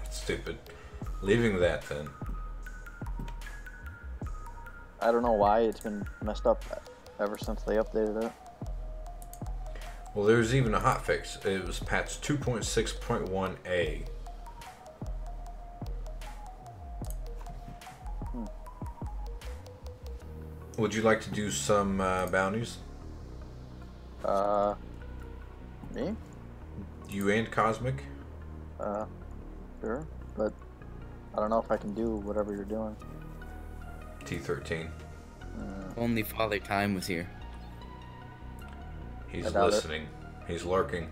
stupid. Leaving that then. I don't know why it's been messed up ever since they updated it. Well, there's even a hotfix. It was patch 2.6.1a. Would you like to do some bounties? Me? You and Cosmic? Sure, but I don't know if I can do whatever you're doing. T13. Only Father Time was here. He's listening. He's lurking.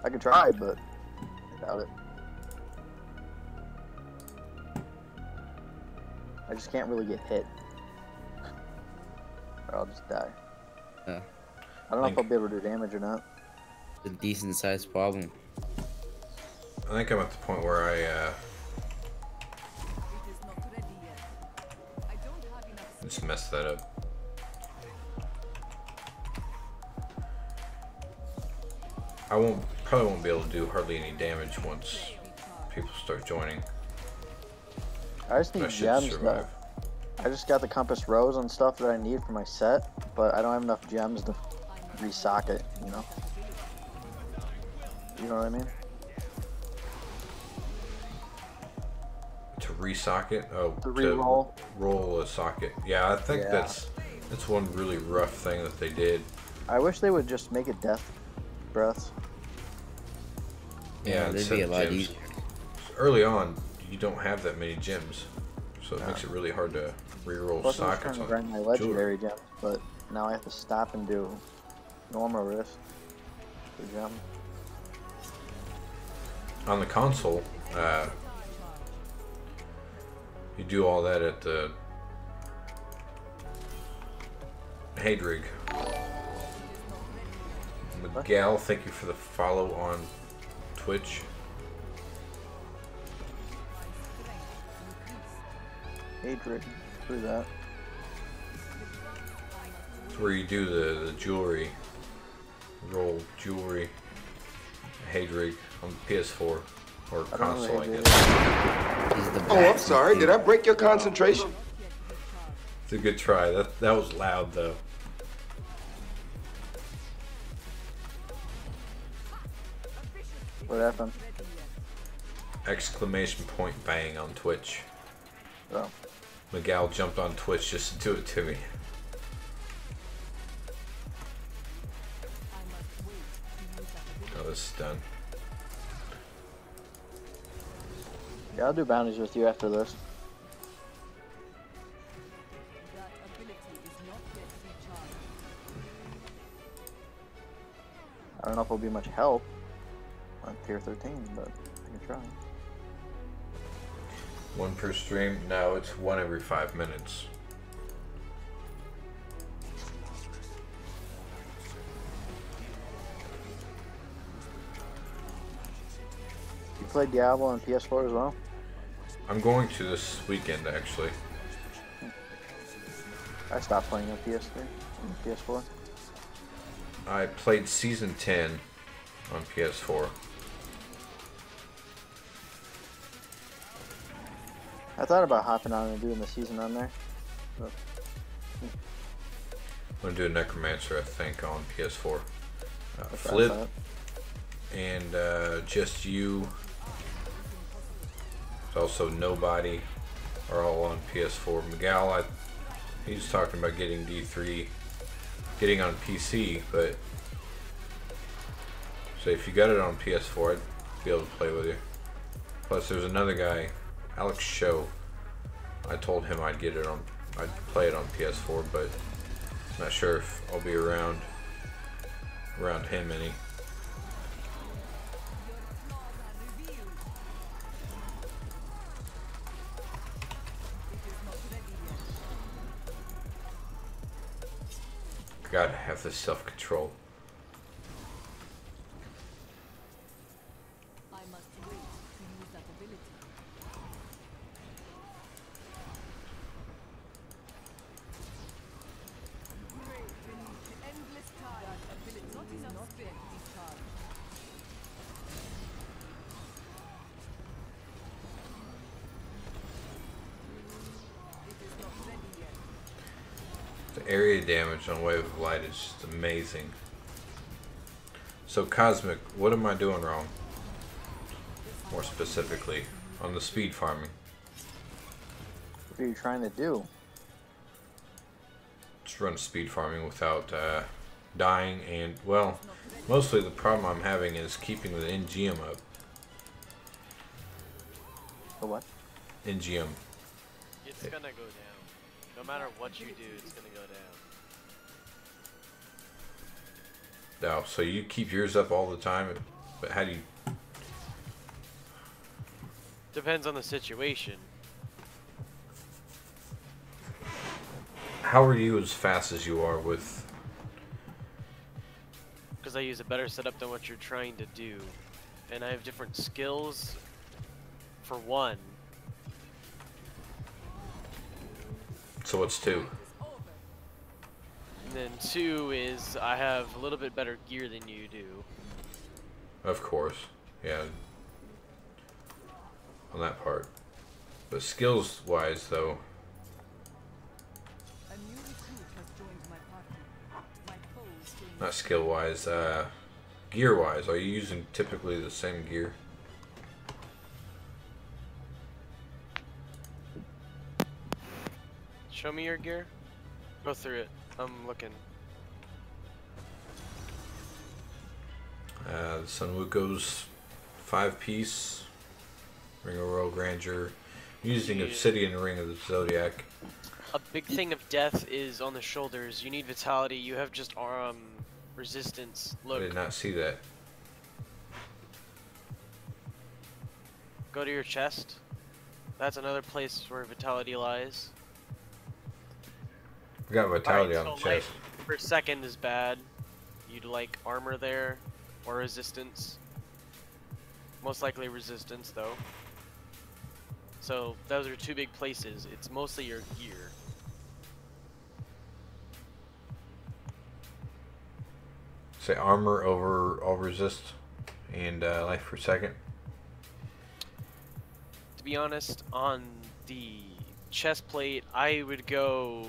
I could try, but I doubt it. I just can't really get hit. Or I'll just die. Yeah. I don't know if I'll be able to do damage or not. It's a decent sized problem. I think I'm at the point where I It is not ready yet. I don't have enough just messed that up. I probably won't be able to do hardly any damage once people start joining. I just need I should gems survive. though. I just got the compass rose and stuff that I need for my set, but I don't have enough gems to resock it, you know? You know what I mean? To resocket? Oh, To re-roll. Roll a socket. Yeah, I think Yeah. that's one really rough thing that they did. I wish they would just make it death breaths. Yeah, That'd instead be a of lot gems. easier. Early on, you don't have that many gems, so it makes it really hard to re-roll Plus I was sockets trying to grind my on legendary gems, but now I have to stop and do normal risk for gem. On the console, you do all that at the Hadrig. Miguel, thank you for the follow on Twitch. Hatred, through that. It's where you do the jewelry, roll jewelry, Hadrig on the PS4 or I don't know console, I Hadrig. guess. He's the Oh, I'm best. sorry. Did I break your concentration? It's a good try. That was loud though. What happened? exclamation point bang on Twitch. Oh. Miguel jumped on Twitch just to do it to me. Oh, this is done. Yeah, I'll do bounties with you after this. That ability is not yet recharged. I don't know if it'll be much help on tier 13, but I can try. One per stream? No, it's one every 5 minutes. You play Diablo on PS4 as well? I'm going to this weekend, actually. I stopped playing on PS3 and PS4. I played Season 10 on PS4. I thought about hopping on and doing the season on there. But I'm going to do a Necromancer, I think, on PS4. that's what I Flip thought. and Just You. Also Nobody are all on PS4. Miguel, he's talking about getting D3, getting on PC, but so if you got it on PS4, I'd be able to play with you. Plus, there's another guy, Alex Show. I told him I'd play it on PS4, but I'm not sure if I'll be around him any. Gotta have this self-control. I must wait to use that ability. Great beneath the endless tide. That ability is not yet recharged. It is not ready yet. The area damage on Wave of Light is just amazing. So Cosmic, what am I doing wrong? More specifically, on the speed farming. What are you trying to do? Just run speed farming without dying, and well, mostly the problem I'm having is keeping the NGM up. The what? NGM. It's gonna go down. No matter what you do, it's gonna go down. Now, so you keep yours up all the time, but how do you? Depends on the situation. How are you as fast as you are with? Because I use a better setup than what you're trying to do. And I have different skills, for one. So what's two? And then two is I have a little bit better gear than you do. Of course, yeah. On that part, but skills-wise, though. A new recruit has joined my party. My foes still Not skill-wise, gear-wise. Are you using typically the same gear? Show me your gear. Go through it. I'm looking. The Sun Wuko's 5-piece Ring of Royal Grandeur, using Obsidian Ring of the Zodiac. A big thing of death is on the shoulders. You need vitality. You have just resistance. I Look. did not see that. Go to your chest. That's another place where vitality lies. We got vitality Alright, on the so, like, chest. per second is bad. You'd like armor there, or resistance. Most likely resistance, though. So those are two big places. It's mostly your gear. Say armor over all resist and life per second. To be honest, on the chest plate, I would go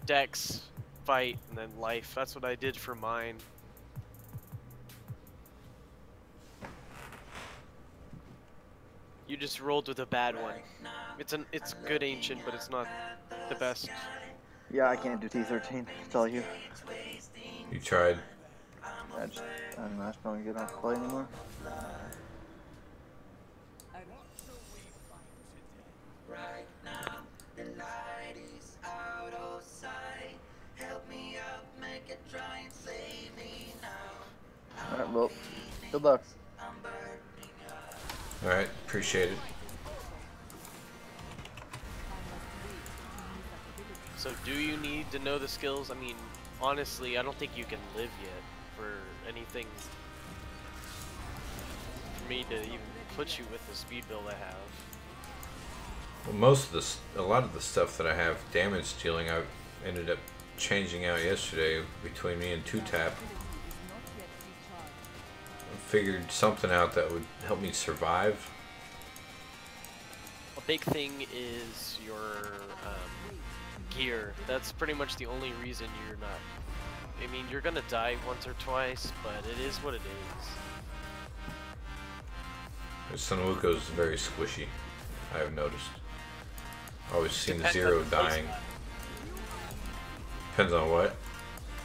dex, fight, and then life. That's what I did for mine. You just rolled with a bad one. It's good ancient, but it's not the best. Yeah, I can't do T13. Tell you. You tried. I'm not going to get off play anymore. Alright, well, good luck. Alright, appreciate it. So do you need to know the skills? I mean, honestly, I don't think you can live yet for anything for me to even put you with the speed build I have. Well, a lot of the stuff that I have damage dealing, I ended up changing out yesterday between me and 2-tap. Figured something out that would help me survive. A big thing is your gear. That's pretty much the only reason you're not. I mean, you're gonna die once or twice, but it is what it is. Son Wuko is very squishy, I have noticed. Always seen Depends Zero on the dying. Depends on what?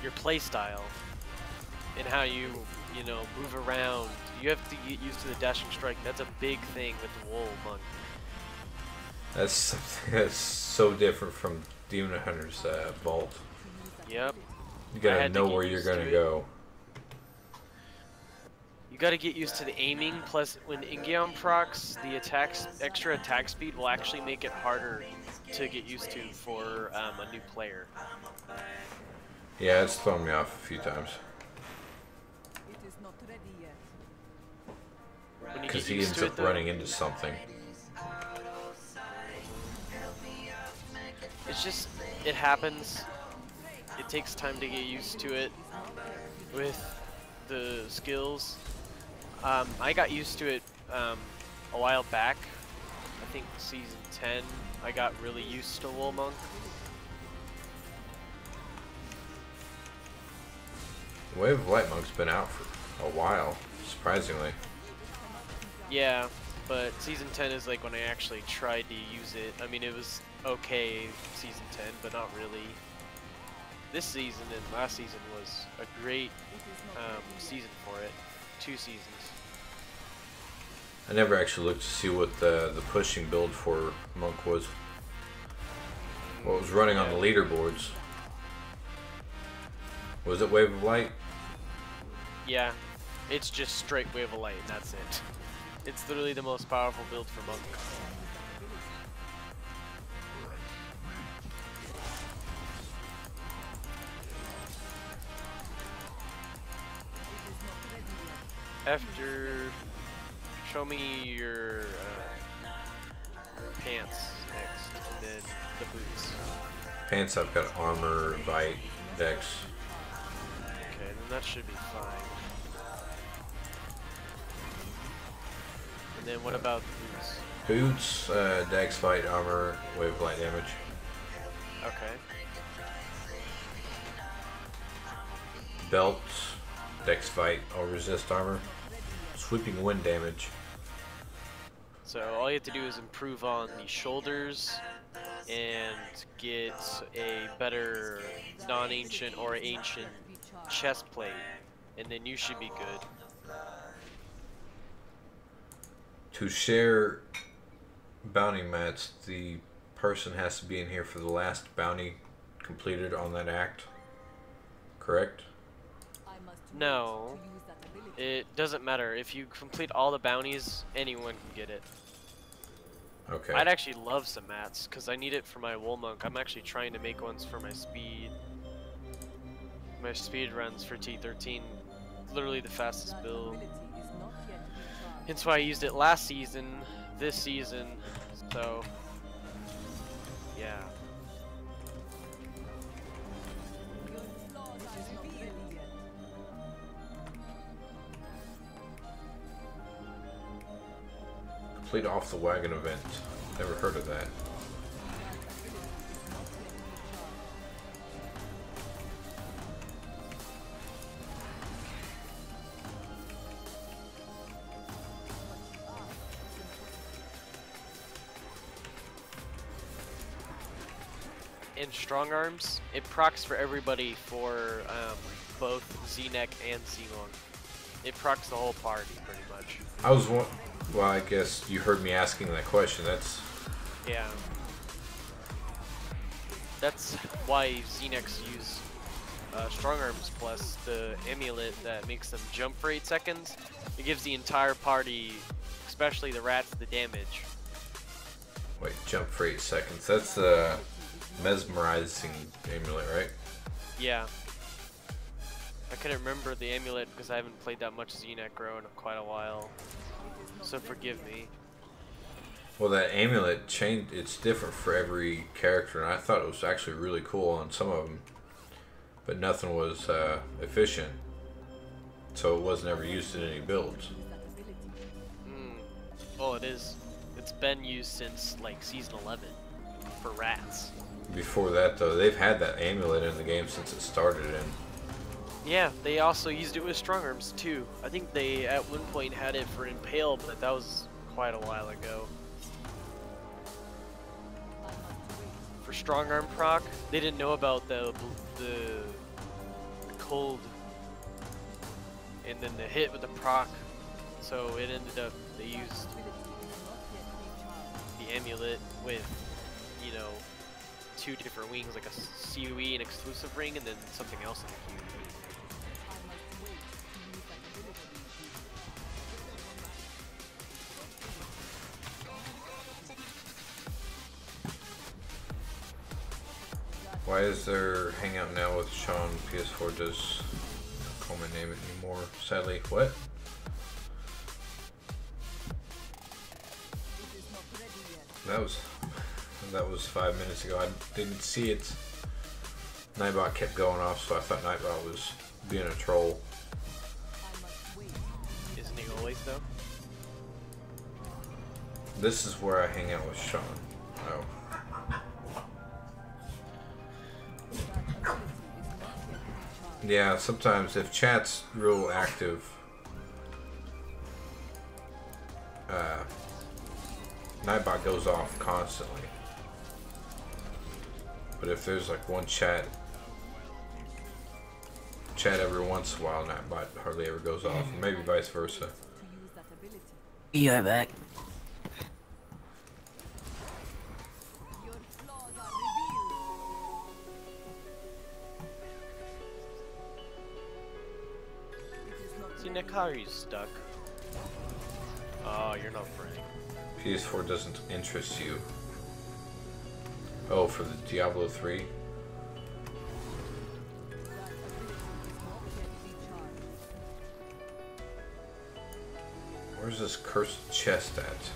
Your playstyle and how you know, move around. You have to get used to the dashing strike. That's a big thing with the WOL monk. That's something that's so different from Demon Hunter's vault. Yep. You gotta know where you're gonna go. You gotta get used to the aiming, plus when Ingion procs, the extra attack speed will actually make it harder to get used to for a new player. Yeah, it's thrown me off a few times. It is not ready yet. Because he ends up running into something. It's just, it happens. It takes time to get used to it with the skills. I got used to it a while back. I think season 10, I got really used to WOL Monk. Wave of Light Monk's been out for a while, surprisingly. Yeah, but season 10 is like when I actually tried to use it. I mean, it was okay season 10, but not really. This season and last season was a great season for it. 2 seasons. I never actually looked to see what the pushing build for Monk was. What was running on the leaderboards. Was it Wave of Light? Yeah, it's just straight Wave of Light and that's it. It's literally the most powerful build for Monk. After, show me your pants next, and then the boots. Pants, I've got armor, bite, dex. Okay, then that should be fine. And then what about the boots? Boots, dex, fight, armor, wave of light damage. Okay. Belt, dex, fight, all resist armor. Sweeping wind damage. So all you have to do is improve on the shoulders and get a better non-ancient or ancient chest plate, and then you should be good. To share bounty mats, the person has to be in here for the last bounty completed on that act. Correct? No, it doesn't matter. If you complete all the bounties, anyone can get it. Okay. I'd actually love some mats because I need it for my WOL Monk. I'm actually trying to make ones for my speed. My speed runs for T13, literally the fastest build. Hence why I used it last season, this season, so yeah. Complete off the wagon event. Never heard of that. and strong arms, it procs for everybody for both Z-neck and zmonk. It procs the whole party pretty much. Well, I guess you heard me asking that question. Yeah. That's why Z-necks use strong arms plus the amulet that makes them jump for 8 seconds. It gives the entire party, especially the rats, the damage. Wait, jump for 8 seconds. That's the mesmerizing amulet, right? Yeah. I couldn't remember the amulet because I haven't played that much Z-necro in quite a while. So forgive me. Well, that amulet changed. It's different for every character, and I thought it was actually really cool on some of them, but nothing was efficient, so it wasn't ever used in any builds. Oh, it is. It's been used since like season 11 for rats. Before that, though, they've had that amulet in the game since it started. And yeah, they also used it with strong arms too. I think they at one point had it for impale, but that was quite a while ago. For strong arm proc, they didn't know about the cold and then the hit with the proc, so it ended up they used the amulet with, you know, 2 different wings, like a COE and exclusive ring, and then something else in the queue. why is there Hangout now with Shaun? PS4 does not call my name anymore, sadly. What? That was 5 minutes ago. I didn't see it. Nightbot kept going off, so I thought Nightbot was being a troll. Isn't he always though? This is where I hang out with Shaun. Oh. Yeah, sometimes if chat's real active, Nightbot goes off constantly. But if there's like one chat every once in a while, Nightbot hardly ever goes off. Maybe vice versa. Be right back. See, Nekari's stuck. Oh, you're not free. PS4 doesn't interest you. Oh, for the Diablo 3? Where's this cursed chest at?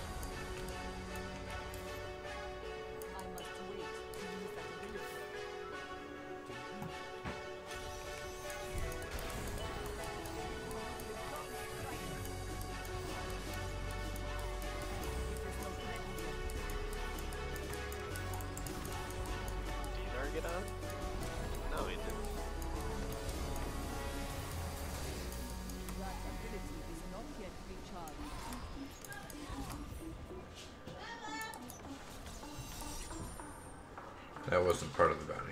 That wasn't part of the bounty.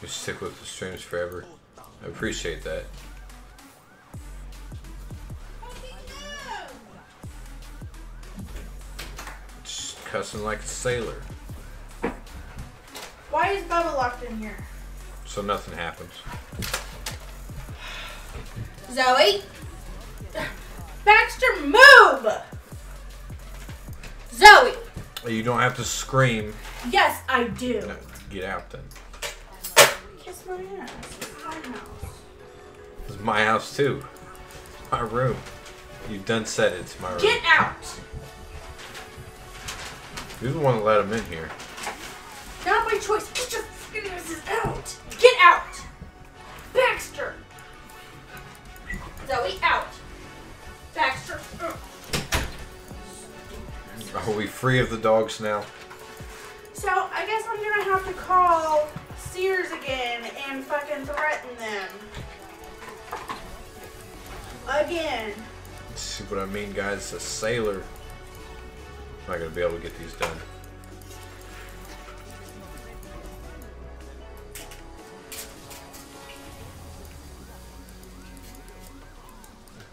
You stick with the streams forever. I appreciate that. Just cussing like a sailor. Why is Bubba locked in here? So nothing happens. Zoe? Baxter, move! Zoe! You don't have to scream. Yes, I do. No, get out then. Kiss my ass. It's my house. It's my house too. My room. You've done said it's my room. Get out! You're the one that let him in here. Not my choice. Get your fucking asses out! Get out! Baxter! Zoe, out! Baxter, Are we free of the dogs now? So, I guess I'm gonna have to call Sears again and fucking threaten them. Again. See what I mean, guys? A sailor. I'm not gonna be able to get these done.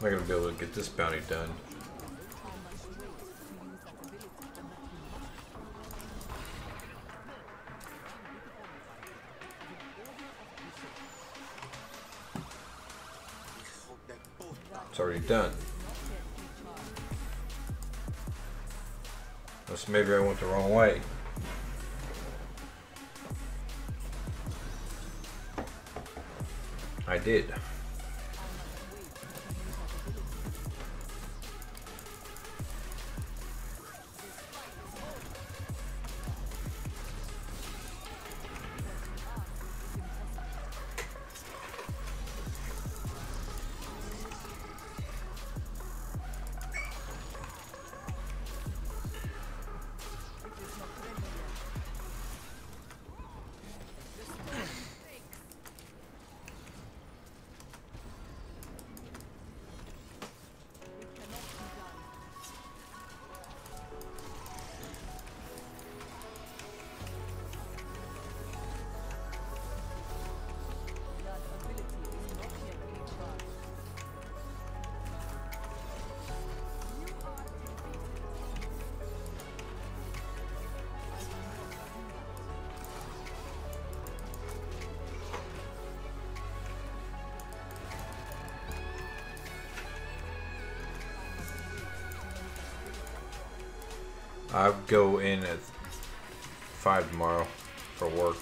I'm not gonna be able to get this bounty done. It's already done. Unless maybe I went the wrong way. I did. I'll go in at 5 tomorrow for work.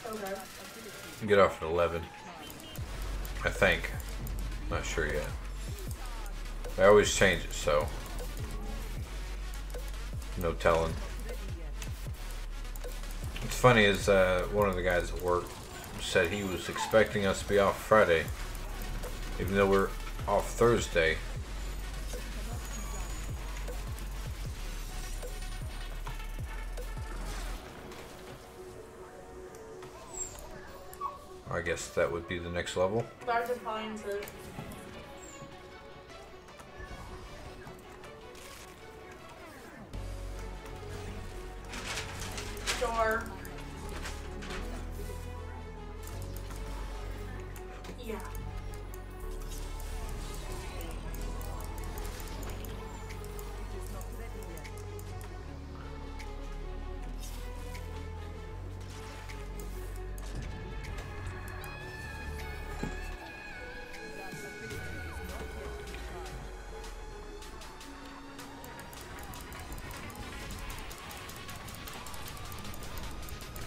Okay. Get off at 11. I think. Not sure yet. I always change it, so no telling. What's funny is one of the guys at work said he was expecting us to be off Friday, even though we're off Thursday. I guess that would be the next level. Large appliances. Store. Yeah.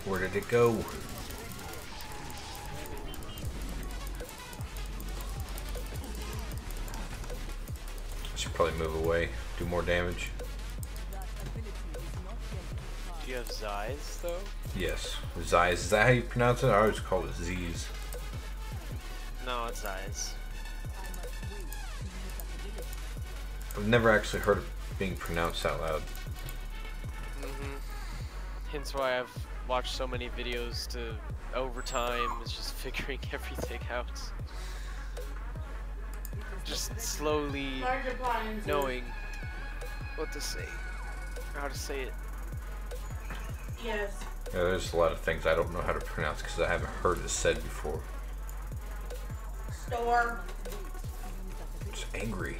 Where did it go? I should probably move away, do more damage. Do you have Zais though? Yes. Zais, is that how you pronounce it? I always call it Z's. No, it's Zais. I've never actually heard it being pronounced out loud. Hence why I've watched so many videos to over time is just figuring everything out. Just slowly Large appliances. knowing what to say, how to say it. Yes. Yeah, there's a lot of things I don't know how to pronounce because I haven't heard it said before. Store. Just angry.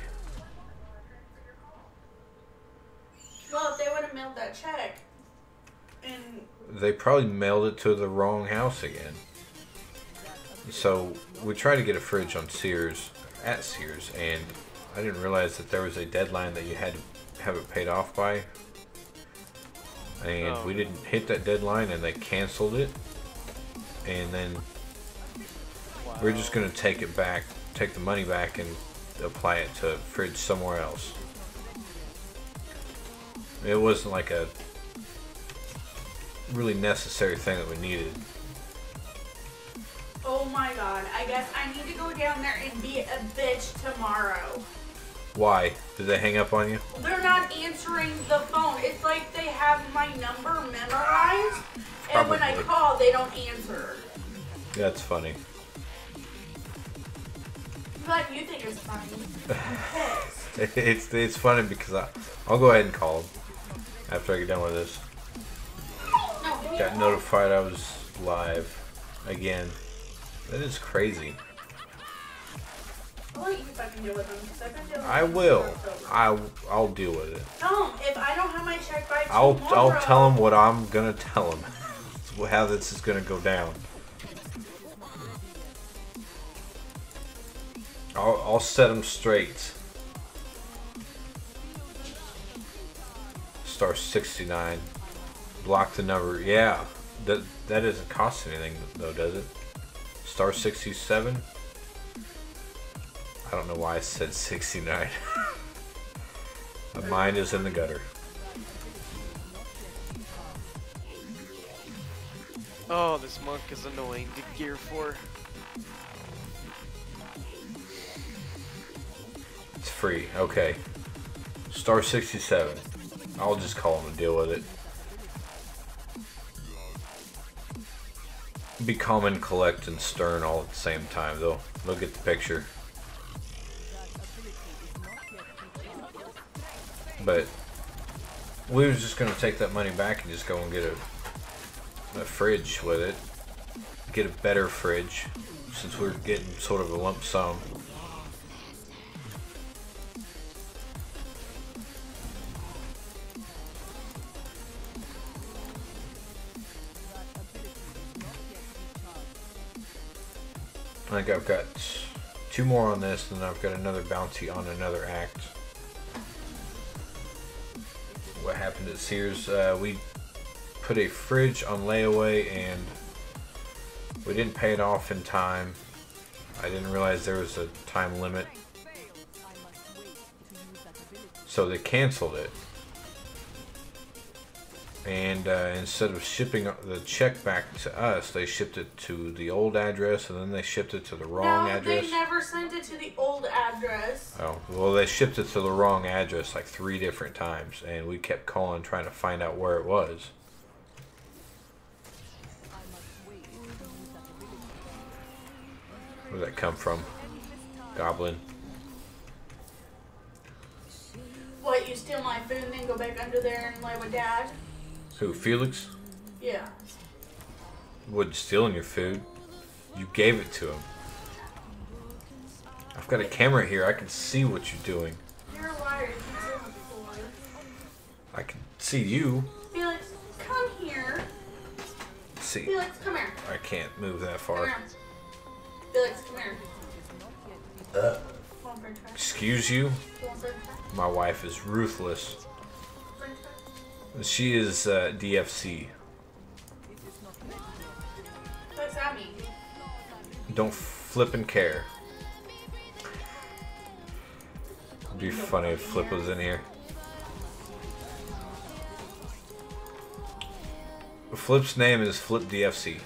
Well, if they would have mailed that check, and They probably mailed it to the wrong house again. So we tried to get a fridge on Sears, at Sears, and I didn't realize that there was a deadline that you had to have it paid off by. And we didn't hit that deadline and they canceled it. And then we're just going to take it back, take the money back and apply it to a fridge somewhere else. It wasn't like a really necessary thing that we needed. oh my god, I guess I need to go down there and be a bitch tomorrow. Why? Did they hang up on you? They're not answering the phone. It's like they have my number memorized, and when I Probably. call, they don't answer. That's funny. Glad you think it's funny. I'm pissed. It's funny because I'll go ahead and call him after I get done with this. No, give me Got a notified I was live again. That is crazy. I'll let you fucking deal with them. 'Cause I've been dealing with I them will. for October. I'll deal with it. Don't. If I don't have my check by I'll tomorrow. tell him what I'm gonna tell him. How this is gonna go down. I'll set him straight. Star 69. Block the number. Yeah. That doesn't cost anything though, does it? Star 67. I don't know why I said 69. My mind is in the gutter. Oh, this monk is annoying to gear for. It's free. Okay. Star 67. I'll just call him and deal with it. Be calm and collect and stern all at the same time, though. They'll get the picture. But we was just gonna take that money back and just go and get a fridge with it. Get a better fridge, since we're getting sort of a lump sum. I think I've got 2 more on this, and then I've got another bounty on another act. What happened at Sears? We put a fridge on layaway and we didn't pay it off in time. I didn't realize there was a time limit, so they canceled it. And instead of shipping the check back to us, they shipped it to the old address, and then they shipped it to the wrong address. They never sent it to the old address. Oh, well, they shipped it to the wrong address like 3 different times, and we kept calling trying to find out where it was. Where did that come from? Goblin. What, you steal my food and then go back under there and lay with Dad? Who, Felix? Yeah. Wasn't stealing your food. You gave it to him. I've got a camera here. I can see what you're doing. You're a liar. You said it before. I can see you. Felix, come here. See, Felix, come here. I can't move that Come far. here. Felix, come here. Want French fries? Excuse you? Want French fries? My wife is ruthless. French fries? She is DFC. What's that mean? Don't flip and care. It'd be funny if Flip was in here. Flip's name is Flip DFC,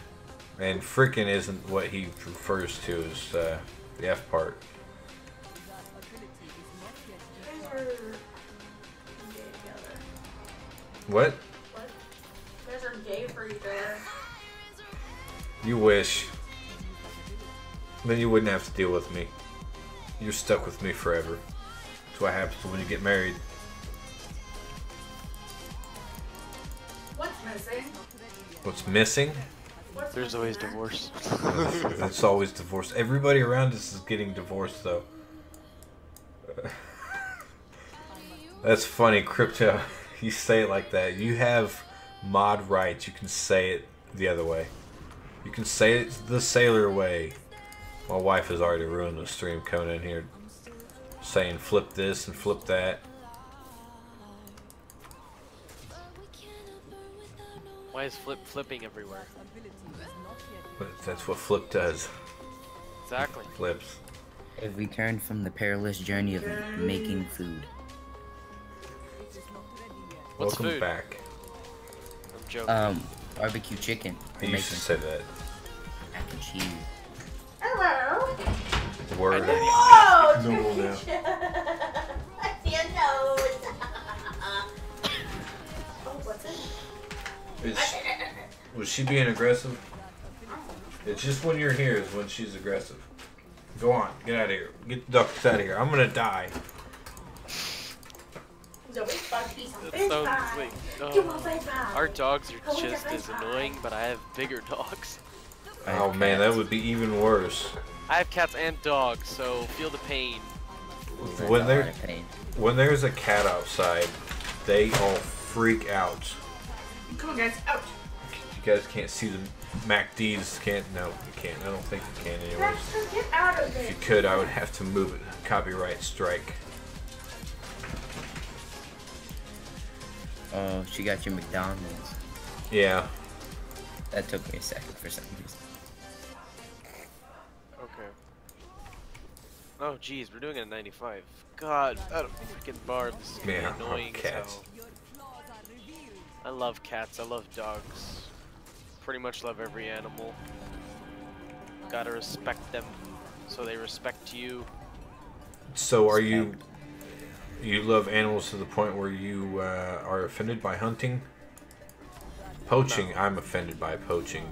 and frickin' isn't what he refers to as the F part. You guys are gay together. What? What? You guys are gay for each other. You wish. Then you wouldn't have to deal with me. You're stuck with me forever. That's what happens when you get married. What's missing? What's missing? What's There's missing, always Matt? divorce. That's always divorce. Everybody around us is getting divorced, though. That's funny, Crypto. You say it like that. You have mod rights. You can say it the other way. You can say it the sailor way. My wife has already ruined the stream coming in here, saying flip this and flip that. Why is Flip flipping everywhere? But that's what flip does. Exactly. Flips. I've returned from the perilous journey of making food. What's Welcome food? back. I'm joking. Barbecue chicken. I We're used to making say that. mac and cheese. Hello. Word. Whoa! It's No, cookie no. shit. I see a nose. Oh, what's it? Was she being aggressive? It's just when you're here is when she's aggressive. Go on, get out of here. Get the ducks out of here. I'm gonna die. That's so sweet. Our dogs are just as annoying, but I have bigger dogs. Oh man, that would be even worse. I have cats and dogs, so feel the pain. When there's a cat outside, they all freak out. Come on, guys, out. You guys can't see the MacDs. Can't? No, you can't. I don't think you can anyways. Baxter, get out of If there. you could, I would have to move it. Copyright strike. Oh, she got your McDonald's. Yeah. That took me a second for some reason. Okay. Oh, geez, we're doing it at 95. God, that freaking barb is gonna be Yeah, annoying as cats. hell. I love cats. I love dogs. Pretty much love every animal. Gotta respect them, so they respect you. So are you? You love animals to the point where you are offended by hunting? Poaching, No. I'm offended by poaching.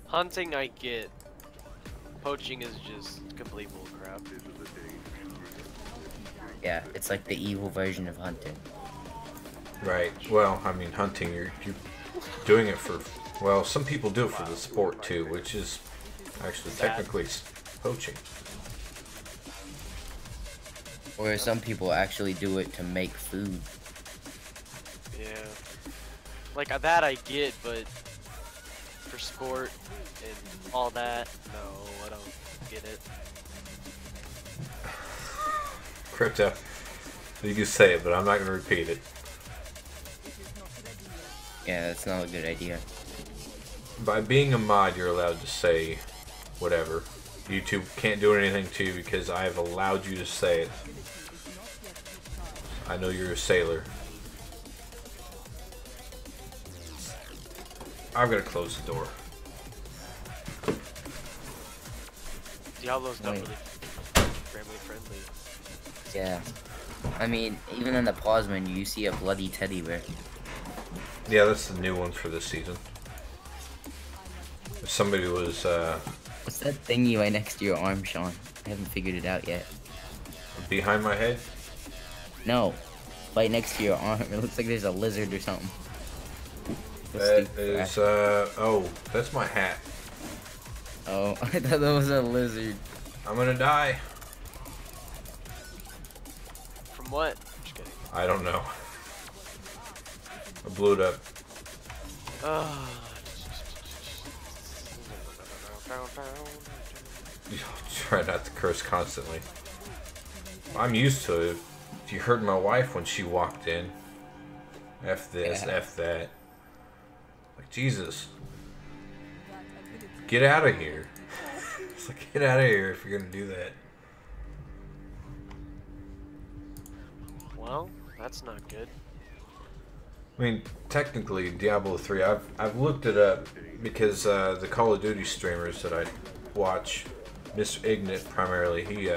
Hunting, I get. Poaching is just complete bullcrap. Yeah, it's like the evil version of hunting. Right. Well, I mean, hunting, you're doing it for. Well, some people do it for the sport too, which is actually technically poaching. Or some people actually do it to make food. Yeah. Like that I get, but for sport and all that, no, I don't get it. Crypto, you can say it, but I'm not going to repeat it. Yeah, that's not a good idea. By being a mod, you're allowed to say whatever. YouTube can't do anything to you because I have allowed you to say it. I know you're a sailor. I'm going to close the door. Diablo's not Wait. really family friendly. Yeah. I mean, even in the pause menu, you see a bloody teddy bear. Yeah, that's the new one for this season. If somebody was What's that thingy right next to your arm, Shaun? I haven't figured it out yet. behind my head, No. Right next to your arm. It looks like there's a lizard or something. that is, oh, that's my hat. Oh, I thought that was a lizard. I'm gonna die. From what? Just kidding. I don't know. I blew it up. Try not to curse constantly. I'm used to it. If you heard my wife when she walked in, F this, Yeah. F that. Like, Jesus. Get out of here. It's like, get out of here if you're gonna do that. Well, that's not good. I mean, technically, Diablo 3, I've looked it up because the Call of Duty streamers that I watch, Mrignut primarily, he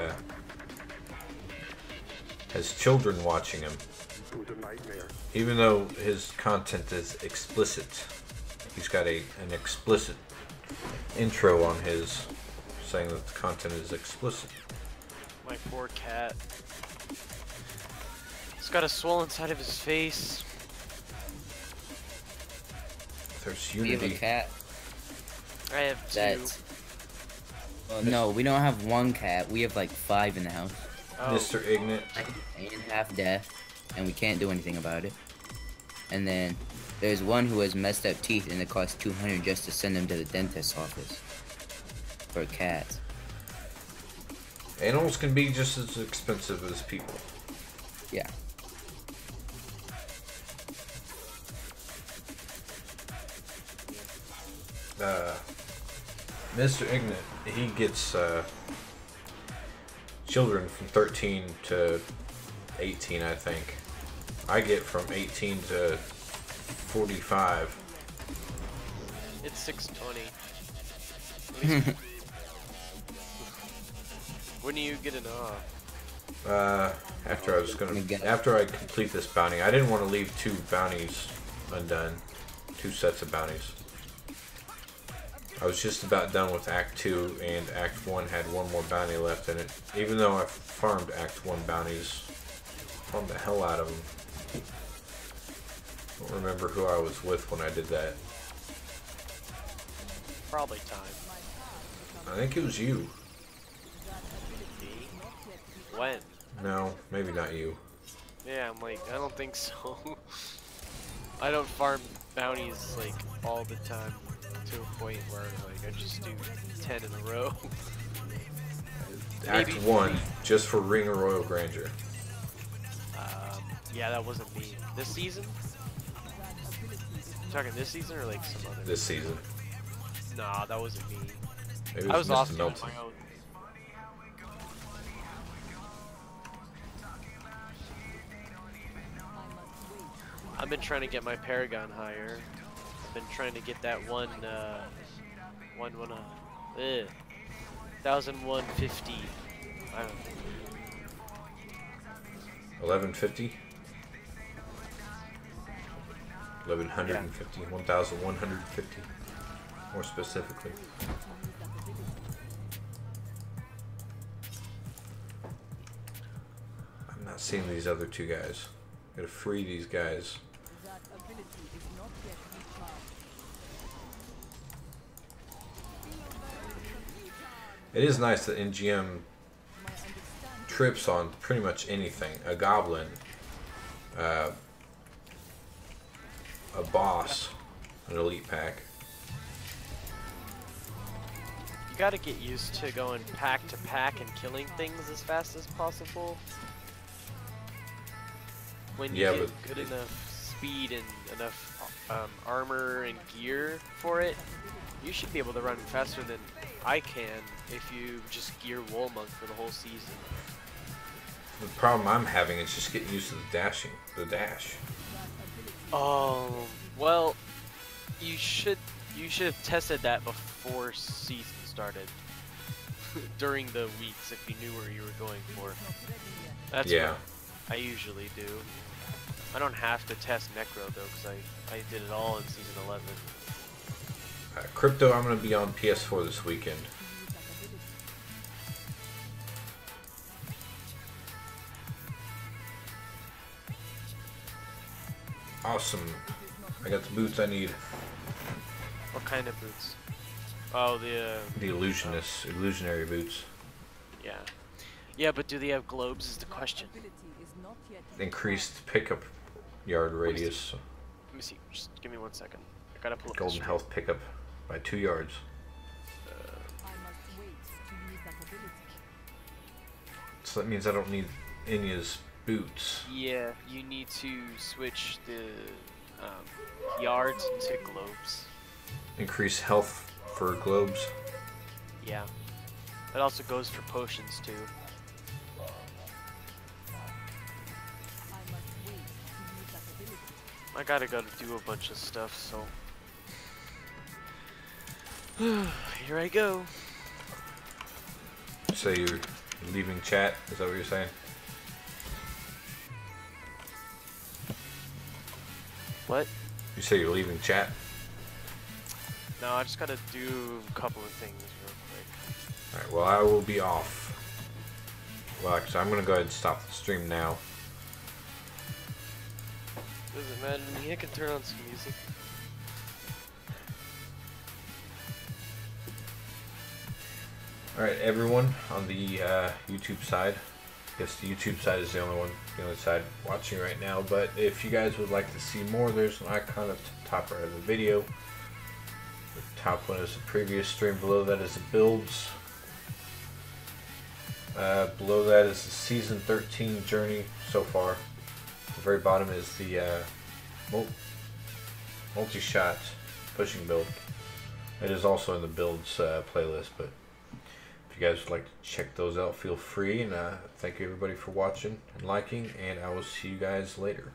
has children watching him. Even though his content is explicit, he's got an explicit intro on his saying that the content is explicit. My poor cat. He's got a swollen side of his face. There's We have a unity. cat. I have two. That's... Well, no, we don't have one cat. We have like 5 in the house. Oh, Mr. Ignat. And half deaf, and we can't do anything about it. And then there's one who has messed up teeth, and it costs $200 just to send him to the dentist's office for cats. Animals can be just as expensive as people. Yeah. Mr. Ignat, he gets children from 13 to 18, I think. I get from 18 to 45. it's 620. When do you get an off? After after I complete this bounty, I didn't want to leave 2 bounties undone, 2 sets of bounties. I was just about done with Act 2, and Act 1 had one more bounty left in it. Even though I farmed Act 1 bounties, farmed the hell out of them. I don't remember who I was with when I did that. Probably time. I think it was you. Me? When? No, maybe not you. Yeah, I'm like, I don't think so. I don't farm bounties like all the time to a point where like I just do 10 in a row. Act Maybe 1, 3. just for Ring of Royal Grandeur. Yeah, that wasn't me. This season? You talking this season or like some other? This season. Nah, that wasn't me. Maybe it I was Mr. off doing Milton. my own. I've been trying to get my Paragon higher. I've been trying to get that 1,150. I don't know. 1150? 1150, 1150, more specifically. I'm not seeing these other two guys. Gotta free these guys. That ability is not yet recharged. It is nice that NGM trips on pretty much anything. A goblin, a boss, an elite pack. You gotta get used to going pack to pack and killing things as fast as possible. When you Yeah, get but good enough speed and enough armor and gear for it, you should be able to run faster than I can if you just gear WOL monk for the whole season. The problem I'm having is just getting used to the dash. Well, you should have tested that before season started. During the weeks, if you knew where you were going for. That's what I usually do. I don't have to test Necro though, because I did it all in season 11. Crypto, I'm gonna be on PS4 this weekend. Awesome. I got the boots I need. What kind of boots? Oh, the illusionary boots. Yeah. Yeah, but do they have globes is the question. Increased pickup yard radius. Let me see. Just give me 1 second. I gotta pull up Golden the health pickup by 2 yards. So that means I don't need Inya's boots. Yeah, you need to switch the yards into globes. Increase health for globes. Yeah. That also goes for potions too. I gotta go to do a bunch of stuff, so here I go. So you're leaving chat? Is that what you're saying? What? You say you're leaving chat? No, I just gotta do a couple of things real quick. Alright, well I will be off. Well, actually, I'm gonna go ahead and stop the stream now. Doesn't matter to me, I can turn on some music. Alright, everyone on the YouTube side. I guess the YouTube side is the only side watching right now. But if you guys would like to see more, there's an icon at the top right of the video. The top one is the previous stream. Below that is the builds. Below that is the season 13 journey so far. At the very bottom is the multi-shot pushing build. It is also in the builds playlist, but if you guys would like to check those out, feel free. And thank you everybody for watching and liking, and I will see you guys later.